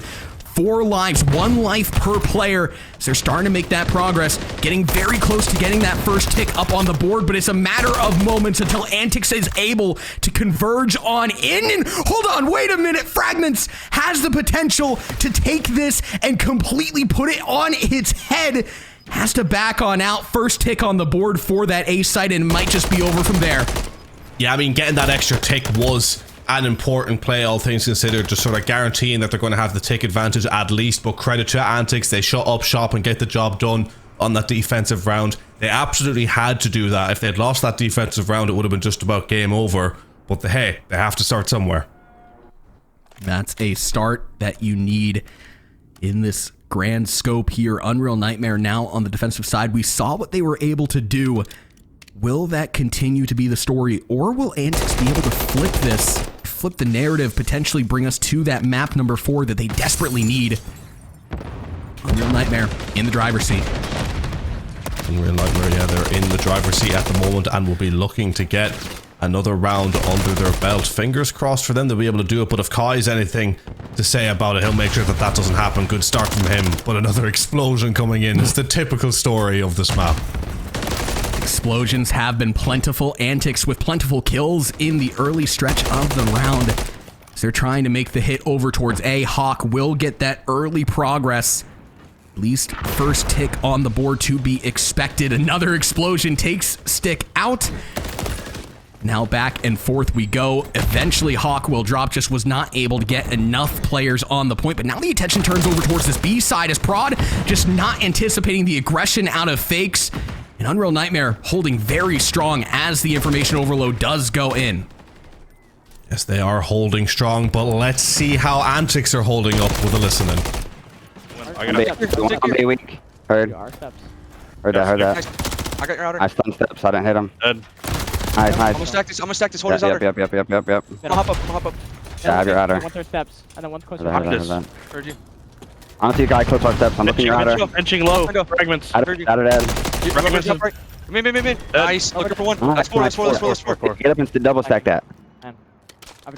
4 lives, 1 life per player. So they're starting to make that progress, getting very close to getting that first tick up on the board, but it's a matter of moments until Antics is able to converge on in. And hold on, wait a minute. Fragments has the potential to take this and completely put it on its head. Has to back on out. First tick on the board for that A site, and it might just be over from there. Yeah, I mean, getting that extra tick was an important play, all things considered, just sort of guaranteeing that they're going to have the tick advantage at least. But credit to Antics, they shut up shop and get the job done on that defensive round. They absolutely had to do that. If they'd lost that defensive round, it would have been just about game over. But hey, they have to start somewhere. That's a start that you need in this grand scope here. Unreal Nightmare now on the defensive side. We saw what they were able to do. Will that continue to be the story, or will Antics be able to flip this, flip the narrative, potentially bring us to that map number 4 that they desperately need? Unreal Nightmare in the driver's seat. Unreal Nightmare, yeah, they're in the driver's seat at the moment and will be looking to get another round under their belt. Fingers crossed for them to be able to do it, but if Kai's anything to say about it, he'll make sure that that doesn't happen. Good start from him, but another explosion coming in. It's the typical story of this map. Explosions have been plentiful. Antics with plentiful kills in the early stretch of the round. So they're trying to make the hit over towards A. Hawk will get that early progress. At least first tick on the board to be expected. Another explosion takes Stick out. Now back and forth we go. Eventually Hawk will drop, just was not able to get enough players on the point. But now the attention turns over towards this B side as Prod just not anticipating the aggression out of Fakes. And Unreal Nightmare holding very strong as the information overload does go in. Yes, they are holding strong, but let's see how Antics are holding up with the listening. I'm be weak. Heard that, heard that. I got your outer. I stunned Steps, I didn't hit him. Dead. Nice. I'm gonna stack this, hold his outer. Yep. I'm gonna hop up. Yeah, I have your outer. 1/3 steps, and then 1 closer. Heard that. Heard you. I don't see a guy close our Steps, I'm looking your outer. Benching low. Go. Fragments. Outer dead. Fragments. Mid. Nice. Looking for one. That's 4. Get up and double stack that.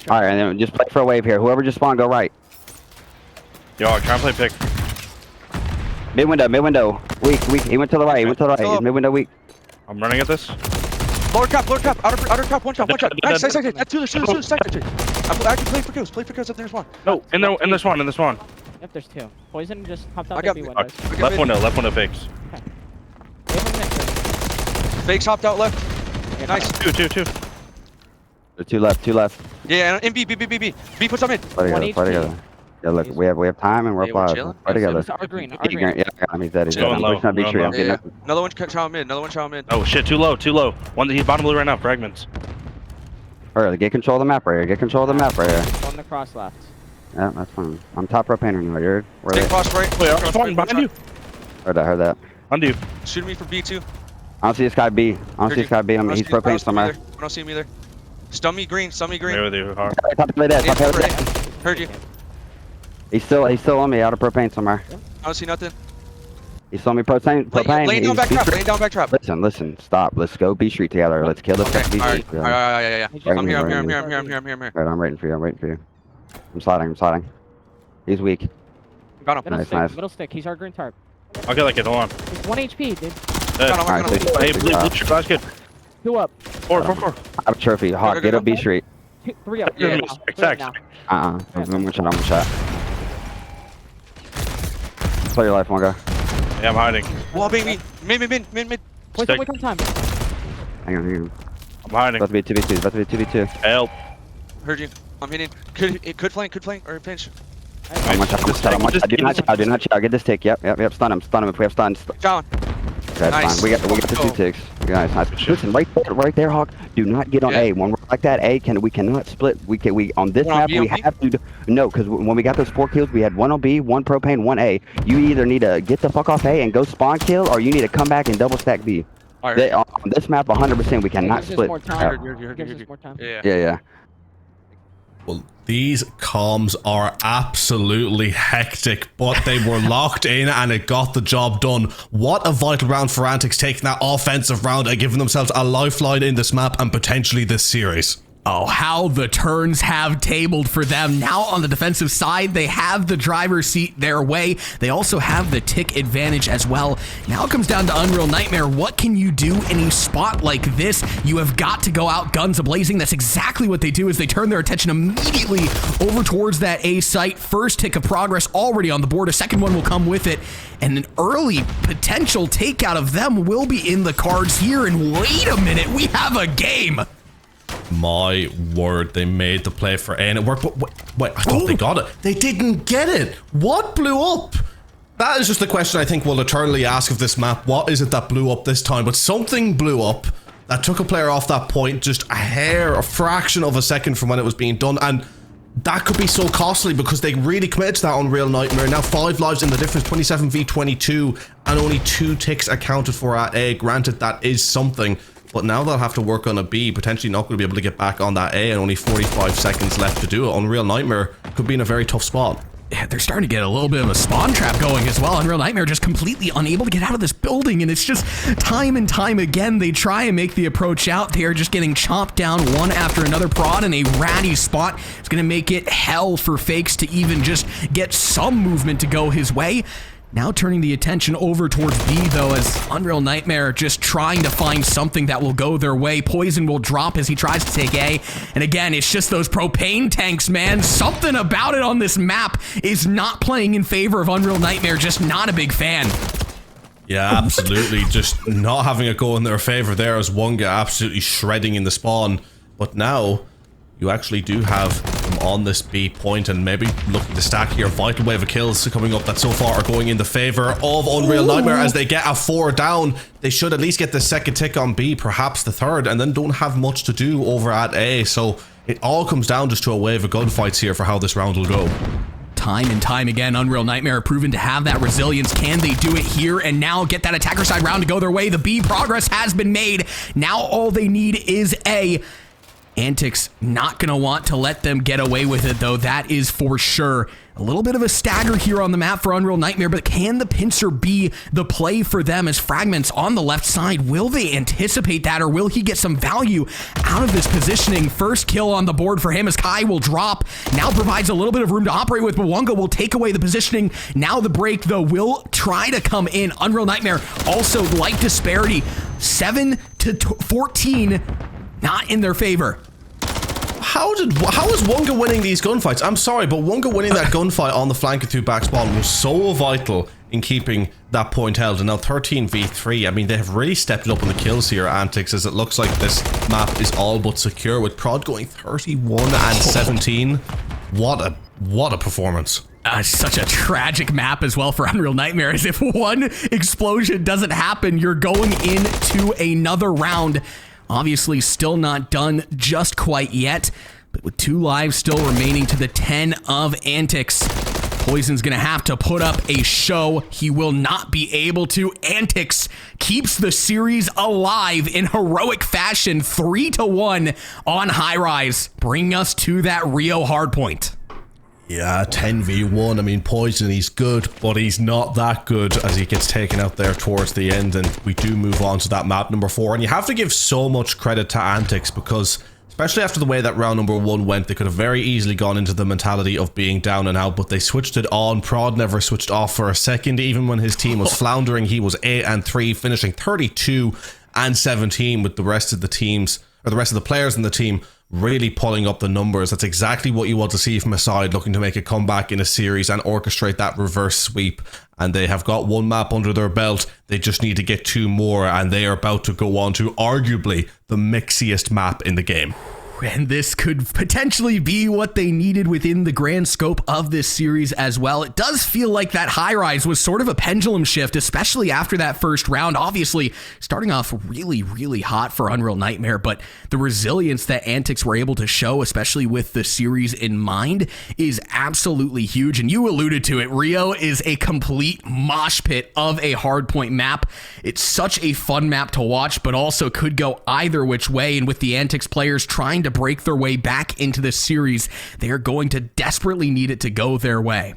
Alright, and then just play for a wave here. Whoever just spawned, go right. Yo, try and play pick. Mid window. Weak. He went to the right. He's mid window weak. I'm running at this. Lower trap. Outer trap. One shot. Nice. That's two. I can play for kills. If there's one. No, in this one. Yep, there's 2. Poison just hopped out I the got B mid. windows. Left window fakes. Fakes hopped out left. Yeah, Nice. Two. There's two left. Yeah, and B. B puts on mid. Play together. Yeah, look, we have time and we're applaud. Play together. Our green. Yeah, he's dead. Going I'm low, pushing on B going tree. low. I'm getting nothing. Another one child mid. Oh shit, too low. One that he's bottom blue right now. Fragments. Alright, get control of the map right here. On the cross left. Yeah, that's fine. I'm top pro painter now, you're Stick cross right. Wait, behind you. Heard that. Undo. Shooting me from B2. I don't see this guy B. He's pro paint somewhere. I don't see him either. Stun me green. There with you, hard. Top of the dead. Heard you. He's still on me out of propane somewhere. I don't see nothing. He saw me propane. Laying down back trap. Listen, stop. Let's go B Street together. Let's kill this guy B Street. Yeah. I'm here. Right, I'm waiting for you. I'm sliding. He's weak. Got him. Middle stick. He's our green tarp. I'll get like it. Hold on. He's 1 HP, dude. Got him. Hey, blue, that's good. 2 up. 4. I have a trophy. Hawk, get up B Street. 3 up. Yeah, Now. I'm one shot. Play your life, one guy. Yeah, I'm hiding. Wall baby. Mid. Poison, wait on time. Hang on. I'm hiding. About to be 2v2. Help. Heard you. I'm hitting. Could flank or pinch. I'm one shot. Do not shot. Get this tick. Yep. Stun him if we have stuns. Down. That's Nice. fine. We got the 2 ticks. Nice. Listen, right there, Hawk. Do not get on A. When we're like that, we cannot split. We on this map we have to no, because when we got those 4 kills, we had 1 on B, 1 propane, 1 A. You either need to get the fuck off A and go spawn kill, or you need to come back and double stack B. Alright. On this map, 100%, we cannot Gives us split. more time. Heard Gives you. us more time. Yeah. Well, these comms are absolutely hectic, but they were locked in and it got the job done. What a vital round for Antics, taking that offensive round and giving themselves a lifeline in this map and potentially this series. Oh, how the turns have tabled for them. Now on the defensive side, they have the driver's seat their way. They also have the tick advantage as well. Now it comes down to Unreal Nightmare. What can you do in a spot like this? You have got to go out guns a-blazing. That's exactly what they do as they turn their attention immediately over towards that A site. First tick of progress already on the board. A second one will come with it. And an early potential takeout of them will be in the cards here. And wait a minute, we have a game. My word, they made the play for A and it worked, but wait, I thought they got it. They didn't get it. What blew up? That is just the question I think we'll eternally ask of this map. What is it that blew up this time? But something blew up that took a player off that point, just a fraction of a second from when it was being done, and that could be so costly because they really committed to that Unreal Nightmare. Now 5 lives in the difference, 27 v 22, and only 2 ticks accounted for at A. Granted, that is something. But now they'll have to work on a B, potentially not going to be able to get back on that A, and only 45 seconds left to do it. Unreal Nightmare could be in a very tough spot. Yeah, they're starting to get a little bit of a spawn trap going as well. Unreal Nightmare just completely unable to get out of this building, and it's just time and time again they try and make the approach out. They are just getting chopped down one after another. Prod in a ratty spot. It's going to make it hell for Fakes to even just get some movement to go his way. Now turning the attention over towards B, though, as Unreal Nightmare just trying to find something that will go their way. Poison will drop as he tries to take A. And again, it's just those propane tanks, man. Something about it on this map is not playing in favor of Unreal Nightmare. Just not a big fan. Yeah, absolutely. Just not having it go in their favor there as Wonga absolutely shredding in the spawn. But now you actually do have them on this B point and maybe looking to stack here. Vital wave of kills coming up that so far are going in the favor of Unreal Nightmare as they get a 4 down. They should at least get the second tick on B, perhaps the third, and then don't have much to do over at A. So it all comes down just to a wave of gunfights here for how this round will go. Time and time again, Unreal Nightmare proven to have that resilience. Can they do it here and now? Get that attacker side round to go their way. The B progress has been made. Now all they need is A. Antics not going to want to let them get away with it, though. That is for sure. A little bit of a stagger here on the map for Unreal Nightmare, but can the pincer be the play for them as Fragments on the left side? Will they anticipate that, or will he get some value out of this positioning? First kill on the board for him as Kai will drop. Now provides a little bit of room to operate with, but Wonga will take away the positioning. Now the break, though, will try to come in. Unreal Nightmare also like disparity. 7 to 14. Not in their favor. How is Wonga winning these gunfights? I'm sorry, but Wonga winning that gunfight on the flank through back spawn was so vital in keeping that point held. And now 13 v 3. I mean, they have really stepped up on the kills here, Antics, as it looks like this map is all but secure with Prod going 31 and 17. What a performance. Such a tragic map as well for Unreal Nightmare, as if one explosion doesn't happen, you're going into another round. Obviously still not done just quite yet, but with 2 lives still remaining to the 10 of Antics, Poison's gonna have to put up a show. He will not be able to. Antics keeps the series alive in heroic fashion, 3-1 on High Rise, bringing us to that Rio hardpoint. Yeah, 10v1. I mean, Poison, he's good, but he's not that good as he gets taken out there towards the end, and we do move on to that map number 4. And you have to give so much credit to Antics because, especially after the way that round number 1 went, they could have very easily gone into the mentality of being down and out, but they switched it on. Prod never switched off for a second. Even when his team was floundering, he was 8 and 3, finishing 32 and 17 with the rest of the teams, or the rest of the players in the team, really pulling up the numbers. That's exactly what you want to see from a side looking to make a comeback in a series and orchestrate that reverse sweep. And they have got 1 map under their belt. They just need to get 2 more, and they are about to go on to arguably the mixiest map in the game. And this could potentially be what they needed within the grand scope of this series as well. It does feel like that High Rise was sort of a pendulum shift, especially after that first round. Obviously, starting off really, really hot for Unreal Nightmare, but the resilience that Antics were able to show, especially with the series in mind, is absolutely huge. And you alluded to it, Rio is a complete mosh pit of a hardpoint map. It's such a fun map to watch, but also could go either which way. And with the Antics players trying to break their way back into this series, they are going to desperately need it to go their way.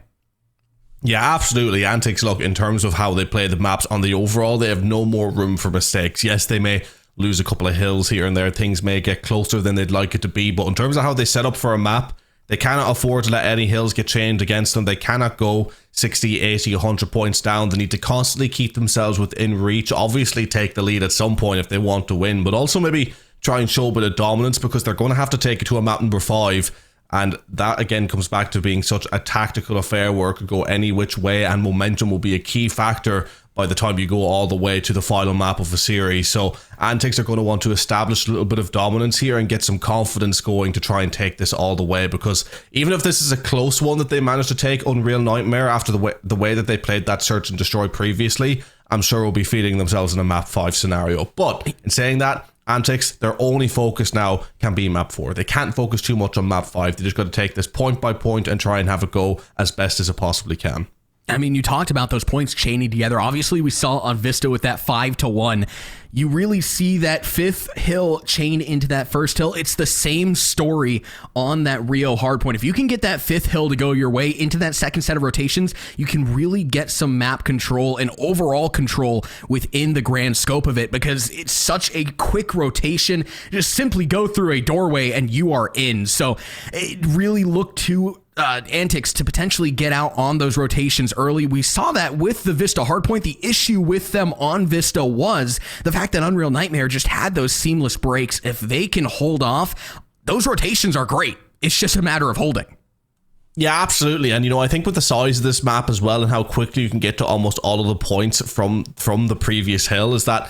Yeah, absolutely. Antics, look, in terms of how they play the maps on the overall, they have no more room for mistakes. Yes, they may lose a couple of hills here and there. Things may get closer than they'd like it to be. But in terms of how they set up for a map, they cannot afford to let any hills get chained against them. They cannot go 60, 80, 100 points down. They need to constantly keep themselves within reach. Obviously take the lead at some point if they want to win, but also maybe try and show a bit of dominance, because they're going to have to take it to a map number 5. And that again comes back to being such a tactical affair where it could go any which way, and momentum will be a key factor by the time you go all the way to the final map of a series. So Antics are going to want to establish a little bit of dominance here and get some confidence going to try and take this all the way, because even if this is a close one that they managed to take Unreal Nightmare after the way that they played that Search and Destroy previously, I'm sure will be feeding themselves in a map 5 scenario. But in saying that, Antics, their only focus now can be map 4. They can't focus too much on map 5. They just got to take this point by point and try and have a go as best as it possibly can. I mean, you talked about those points chaining together. Obviously, we saw on Vista with that 5-1. You really see that 5th hill chain into that 1st hill. It's the same story on that Rio hardpoint. If you can get that 5th hill to go your way into that 2nd set of rotations, you can really get some map control and overall control within the grand scope of it, because it's such a quick rotation. Just simply go through a doorway and you are in. So it really looked to Antics to potentially get out on those rotations early. We saw that with the Vista hardpoint. The issue with them on Vista was the fact that Unreal Nightmare just had those seamless breaks. If they can hold off, those rotations are great. It's just a matter of holding. Yeah, absolutely. And, you know, I think with the size of this map as well and how quickly you can get to almost all of the points from the previous hill, is that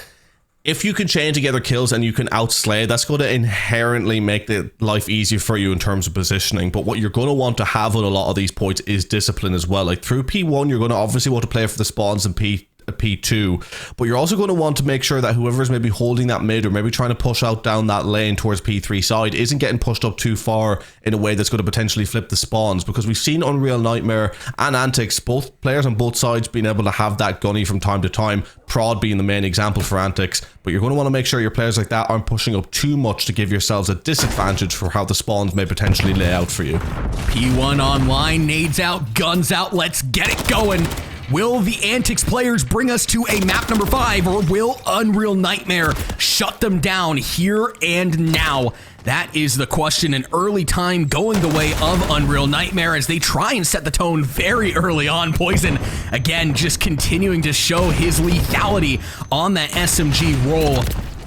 if you can chain together kills and you can outslay, that's going to inherently make the life easier for you in terms of positioning. But what you're going to want to have on a lot of these points is discipline as well. Like through P1, you're going to obviously want to play for the spawns in P2, but you're also going to want to make sure that whoever's maybe holding that mid or maybe trying to push out down that lane towards P3 side isn't getting pushed up too far in a way that's going to potentially flip the spawns, because we've seen Unreal Nightmare and Antics, both players on both sides, being able to have that gunny from time to time, Prod being the main example for Antics. But you're going to want to make sure your players like that aren't pushing up too much to give yourselves a disadvantage for how the spawns may potentially lay out for you. P1 online, nades out, guns out, let's get it going. Will the Antics players bring us to a map number 5, or will Unreal Nightmare shut them down here and now? That is the question. An early time going the way of Unreal Nightmare as they try and set the tone very early on. Poison, again, just continuing to show his lethality on that SMG roll.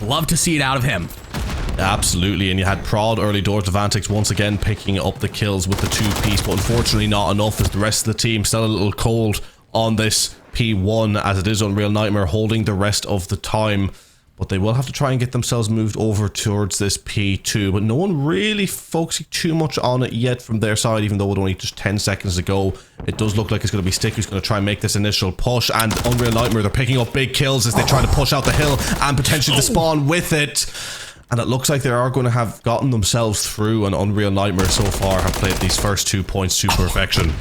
Love to see it out of him. Absolutely, and you had Prod early doors of Antics once again picking up the kills with the 2-piece, but unfortunately not enough, as the rest of the team still a little cold on this P1, as it is Unreal Nightmare holding the rest of the time. But they will have to try and get themselves moved over towards this P2, but no one really focusing too much on it yet from their side, even though it only just 10 seconds to go. It does look like it's going to be Stick who's going to try and make this initial push, and Unreal Nightmare, they're picking up big kills as they try to push out the hill and potentially the spawn with it. And it looks like they are going to have gotten themselves through, and Unreal Nightmare so far have played these first 2 points to perfection.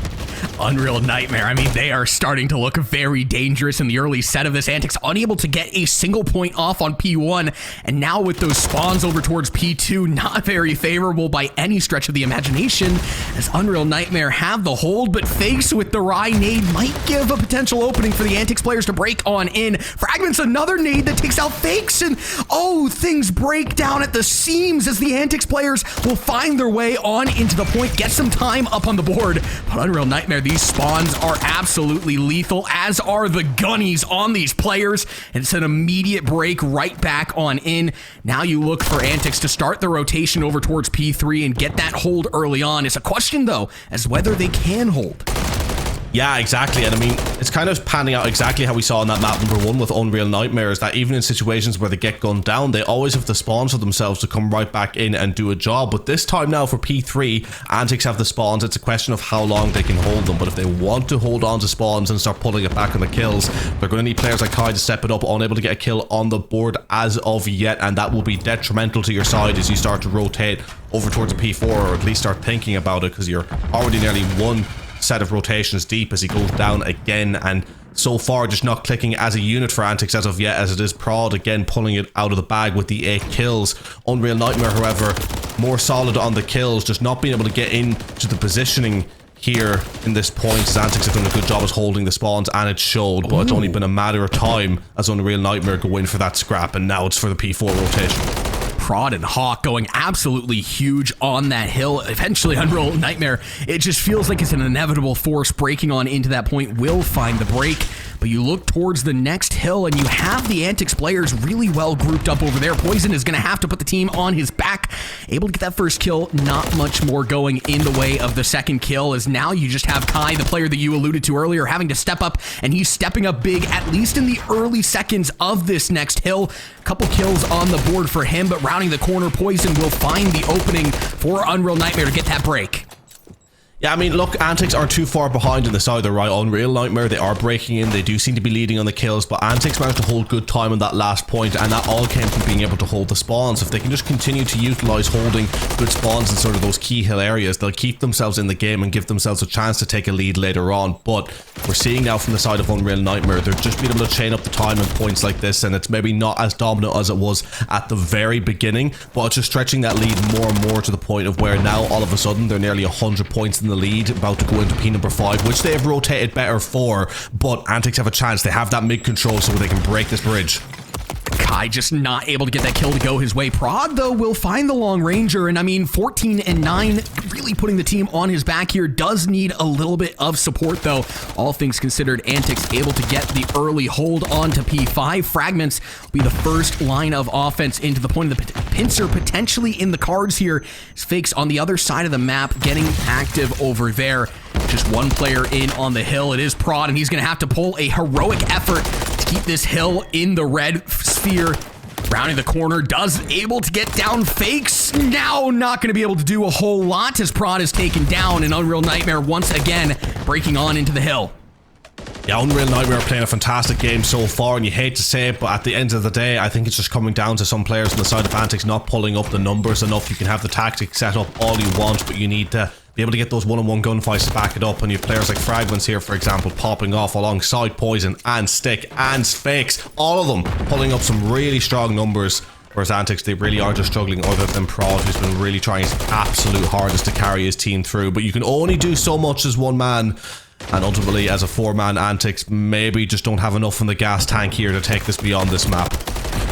Unreal Nightmare, I mean, they are starting to look very dangerous in the early set of this. Antics unable to get a single point off on P1, and now with those spawns over towards P2, not very favorable by any stretch of the imagination, as Unreal Nightmare have the hold, but Fakes with the Rye nade might give a potential opening for the Antics players to break on in. Fragments, another nade that takes out Fakes, and oh, things break down at the seams as the Antics players will find their way on into the point, get some time up on the board. But Unreal Nightmare, these spawns are absolutely lethal, as are the gunnies on these players. It's an immediate break right back on in. Now you look for Antics to start the rotation over towards P3 and get that hold early on. It's a question, though, as whether they can hold. Yeah, exactly. And I mean, it's kind of panning out exactly how we saw in that map number 1 with Unreal Nightmare, is that even in situations where they get gunned down, they always have the spawns for themselves to come right back in and do a job. But this time now for P3, Antics have the spawns. It's a question of how long they can hold them. But if they want to hold on to spawns and start pulling it back on the kills, they're going to need players like Kai to step it up, unable to get a kill on the board as of yet. And that will be detrimental to your side as you start to rotate over towards a P4, or at least start thinking about it, because you're already nearly one set of rotations deep as he goes down again. And so far just not clicking as a unit for Antics as of yet, as it is Prod again pulling it out of the bag with the 8 kills. Unreal Nightmare, however, more solid on the kills, just not being able to get into the positioning here in this point. Antics have done a good job at holding the spawns, and it showed, but it's only been a matter of time as Unreal Nightmare go in for that scrap, and now it's for the P4 rotation. Prod and Hawk going absolutely huge on that hill. Eventually, Unreal Nightmare, it just feels like it's an inevitable force breaking on into that point, will find the break. But you look towards the next hill, and you have the Antics players really well grouped up over there. Poison is going to have to put the team on his back. Able to get that first kill, not much more going in the way of the second kill, as now you just have Kai, the player that you alluded to earlier, having to step up, and he's stepping up big, at least in the early seconds of this next hill. A couple kills on the board for him, but rounding the corner, Poison will find the opening for Unreal Nightmare to get that break. Yeah, I mean, look, Antics aren't too far behind on this either, right? Unreal Nightmare, they are breaking in. They do seem to be leading on the kills, but Antics managed to hold good time on that last point, and that all came from being able to hold the spawns. If they can just continue to utilize holding good spawns in sort of those key hill areas, they'll keep themselves in the game and give themselves a chance to take a lead later on. But we're seeing now from the side of Unreal Nightmare, they're just being able to chain up the time in points like this, and it's maybe not as dominant as it was at the very beginning, but it's just stretching that lead more and more to the point of where now all of a sudden they're nearly 100 points in the lead, about to go into P number 5, which they have rotated better for, but Antics have a chance. They have that mid control so they can break this bridge. Kai just not able to get that kill to go his way. Prod, though, will find the long ranger, and I mean, 14 and 9, really putting the team on his back here. Does need a little bit of support, though. All things considered, Antics able to get the early hold on to P5. Fragments will be the first line of offense into the point of the pincer, potentially in the cards here. Fakes on the other side of the map, getting active over there. Just one player in on the hill. It is Prod, and he's going to have to pull a heroic effort to keep this hill in the red sphere. Rounding the corner, does able to get down. Fakes now not going to be able to do a whole lot as Prod is taken down, and Unreal Nightmare once again breaking on into the hill. Yeah, Unreal Nightmare are playing a fantastic game so far, and you hate to say it, but at the end of the day, I think it's just coming down to some players on the side of Antics not pulling up the numbers enough. You can have the tactics set up all you want, but you need to be able to get those one-on-one gunfights to back it up, and you have players like Fragments here, for example, popping off alongside Poison and Stick and Fakes, all of them pulling up some really strong numbers, whereas Antics, they really are just struggling, other than Prod, who's been really trying his absolute hardest to carry his team through. But you can only do so much as one man, and ultimately as a four-man, Antics maybe just don't have enough in the gas tank here to take this beyond this map.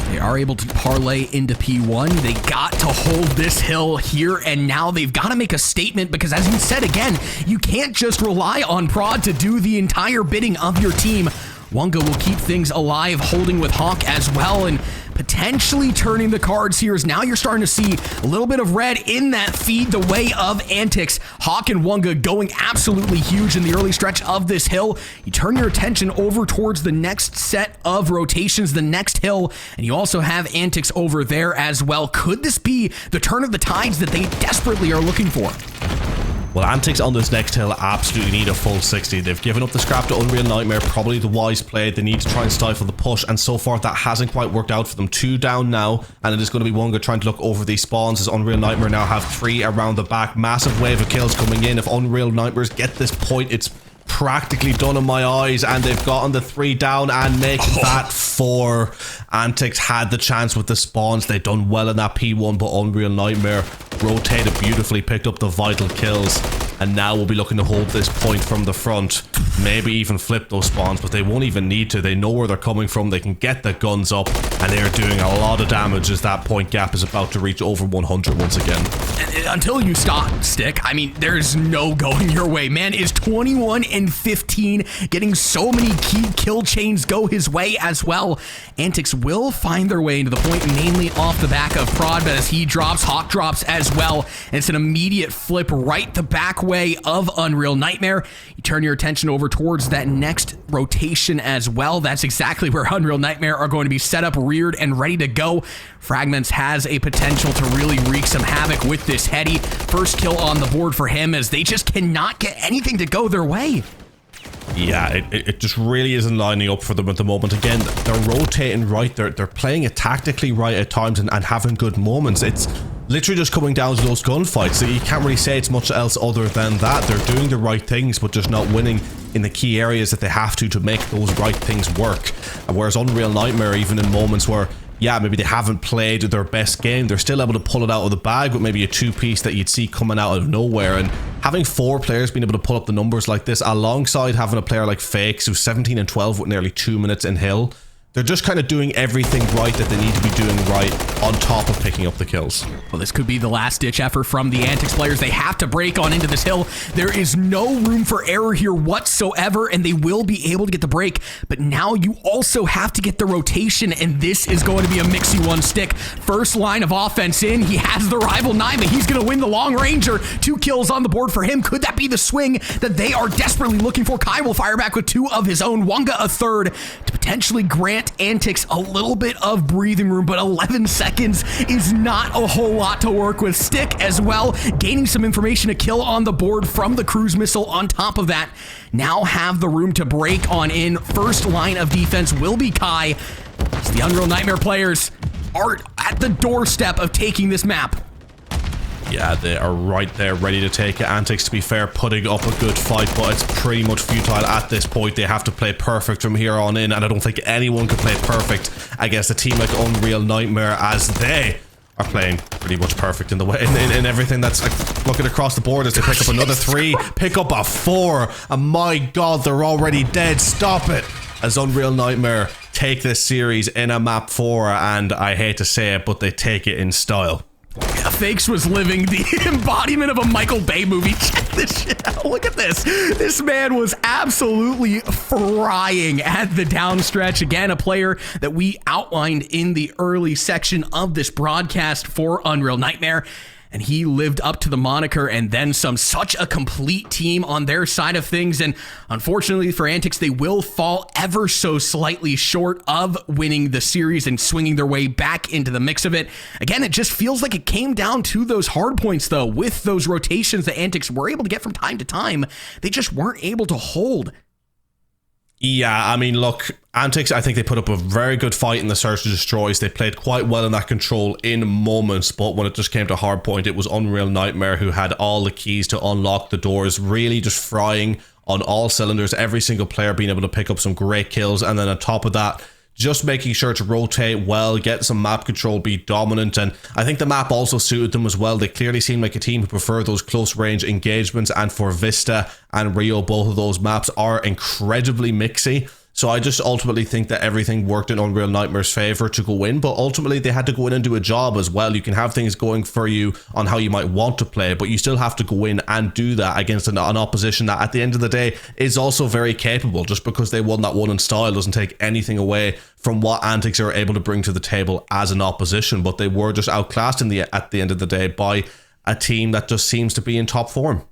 They are able to parlay into P1. They got to hold this hill here, and now they've got to make a statement, because as you said again, you can't just rely on Prod to do the entire bidding of your team. Wonga will keep things alive, holding with Hawk as well, and potentially turning the cards here, as now you're starting to see a little bit of red in that feed the way of Antics. Hawk and Wonga going absolutely huge in the early stretch of this hill. You turn your attention over towards the next set of rotations, the next hill, and you also have Antics over there as well. Could this be the turn of the tides that they desperately are looking for? Well, Antics on this next hill absolutely need a full 60. They've given up the scrap to Unreal Nightmare, probably the wise play. They need to try and stifle the push, and so far that hasn't quite worked out for them. 2 down now, and it is going to be Wonga trying to look over these spawns, as Unreal Nightmare now have 3 around the back. Massive wave of kills coming in. If Unreal Nightmares get this point, it's practically done in my eyes, and they've gotten the 3 down and make that 4. Antics had the chance with the spawns. They've done well in that P1, but Unreal Nightmare rotated beautifully, picked up the vital kills, and now we'll be looking to hold this point from the front, maybe even flip those spawns, but they won't even need to. They know where they're coming from. They can get the guns up, and they're doing a lot of damage as that point gap is about to reach over 100 once again. Until you stop, Stick, I mean, there's no going your way. Man is 21 and 15, getting so many key kill chains go his way as well. Antics will find their way into the point, mainly off the back of Prod, but as he drops, Hawk drops as well, and it's an immediate flip right the back way of Unreal Nightmare. You turn your attention over towards that next rotation as well. That's exactly where Unreal Nightmare are going to be set up, reared, and ready to go. Fragments has a potential to really wreak some havoc with this heady. First kill on the board for him, as they just cannot get anything to go their way. Yeah, it just really isn't lining up for them at the moment. Again, they're rotating right. They're playing it tactically right at times and having good moments. It's literally just coming down to those gunfights. So you can't really say it's much else other than that. They're doing the right things, but just not winning in the key areas that they have to make those right things work. And whereas Unreal Nightmare, even in moments where, yeah, maybe they haven't played their best game, they're still able to pull it out of the bag with maybe a 2-piece that you'd see coming out of nowhere. And having 4 players being able to pull up the numbers like this, alongside having a player like Fakes, who's 17 and 12 with nearly 2 minutes in Hill, they're just kind of doing everything right that they need to be doing right on top of picking up the kills. Well, this could be the last-ditch effort from the Antics players. They have to break on into this hill. There is no room for error here whatsoever, and they will be able to get the break. But now you also have to get the rotation, and this is going to be a mixy one stick. First line of offense in. He has the rival Naima. He's going to win the long ranger. 2 kills on the board for him. Could that be the swing that they are desperately looking for? Kai will fire back with 2 of his own. Wonga a third to potentially grant Antics a little bit of breathing room, but 11 seconds is not a whole lot to work with. Stick as well, gaining some information, a kill on the board from the cruise missile. On top of that, now have the room to break on in. First line of defense will be Kai. As the Unreal Nightmare players are at the doorstep of taking this map. Yeah, they are right there, ready to take it. Antics, to be fair, putting up a good fight, but it's pretty much futile at this point. They have to play perfect from here on in, and I don't think anyone can play perfect against a team like Unreal Nightmare, as they are playing pretty much perfect in the way in everything. That's like, looking across the board as they pick up another 3, pick up a 4, and my god, they're already dead. Stop it! As Unreal Nightmare take this series in a map 4, and I hate to say it, but they take it in style. Yeah, Fakes was living the embodiment of a Michael Bay movie. Check this shit out. Look at this. This man was absolutely frying at the downstretch. Again, a player that we outlined in the early section of this broadcast for Unreal Nightmare. And he lived up to the moniker and then some. Such a complete team on their side of things. And unfortunately for Antics, they will fall ever so slightly short of winning the series and swinging their way back into the mix of it. Again, it just feels like it came down to those hard points, though, with those rotations that Antics were able to get from time to time. They just weren't able to hold. Yeah, I mean, look, Antics, I think they put up a very good fight in the Search and Destroys. They played quite well in that control in moments, but when it just came to hard point, it was Unreal Nightmare who had all the keys to unlock the doors, really just frying on all cylinders, every single player being able to pick up some great kills, and then on top of that, just making sure to rotate well, get some map control, be dominant, and I think the map also suited them as well. They clearly seem like a team who prefer those close range engagements, and for Vista and Rio, both of those maps are incredibly mixy. So I just ultimately think that everything worked in Unreal Nightmare's favor to go in, but ultimately they had to go in and do a job as well. You can have things going for you on how you might want to play, but you still have to go in and do that against an opposition that at the end of the day is also very capable. Just because they won that one in style doesn't take anything away from what Antics are able to bring to the table as an opposition, but they were just outclassed at the end of the day by a team that just seems to be in top form.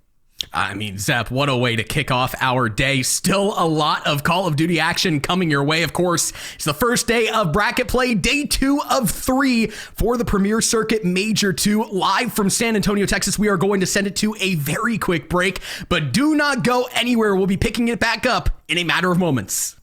I mean, Zep, what a way to kick off our day. Still a lot of Call of Duty action coming your way, of course. It's the first day of bracket play, day 2 of 3 for the Premier Circuit Major 2, live from San Antonio, Texas. We are going to send it to a very quick break, but do not go anywhere. We'll be picking it back up in a matter of moments.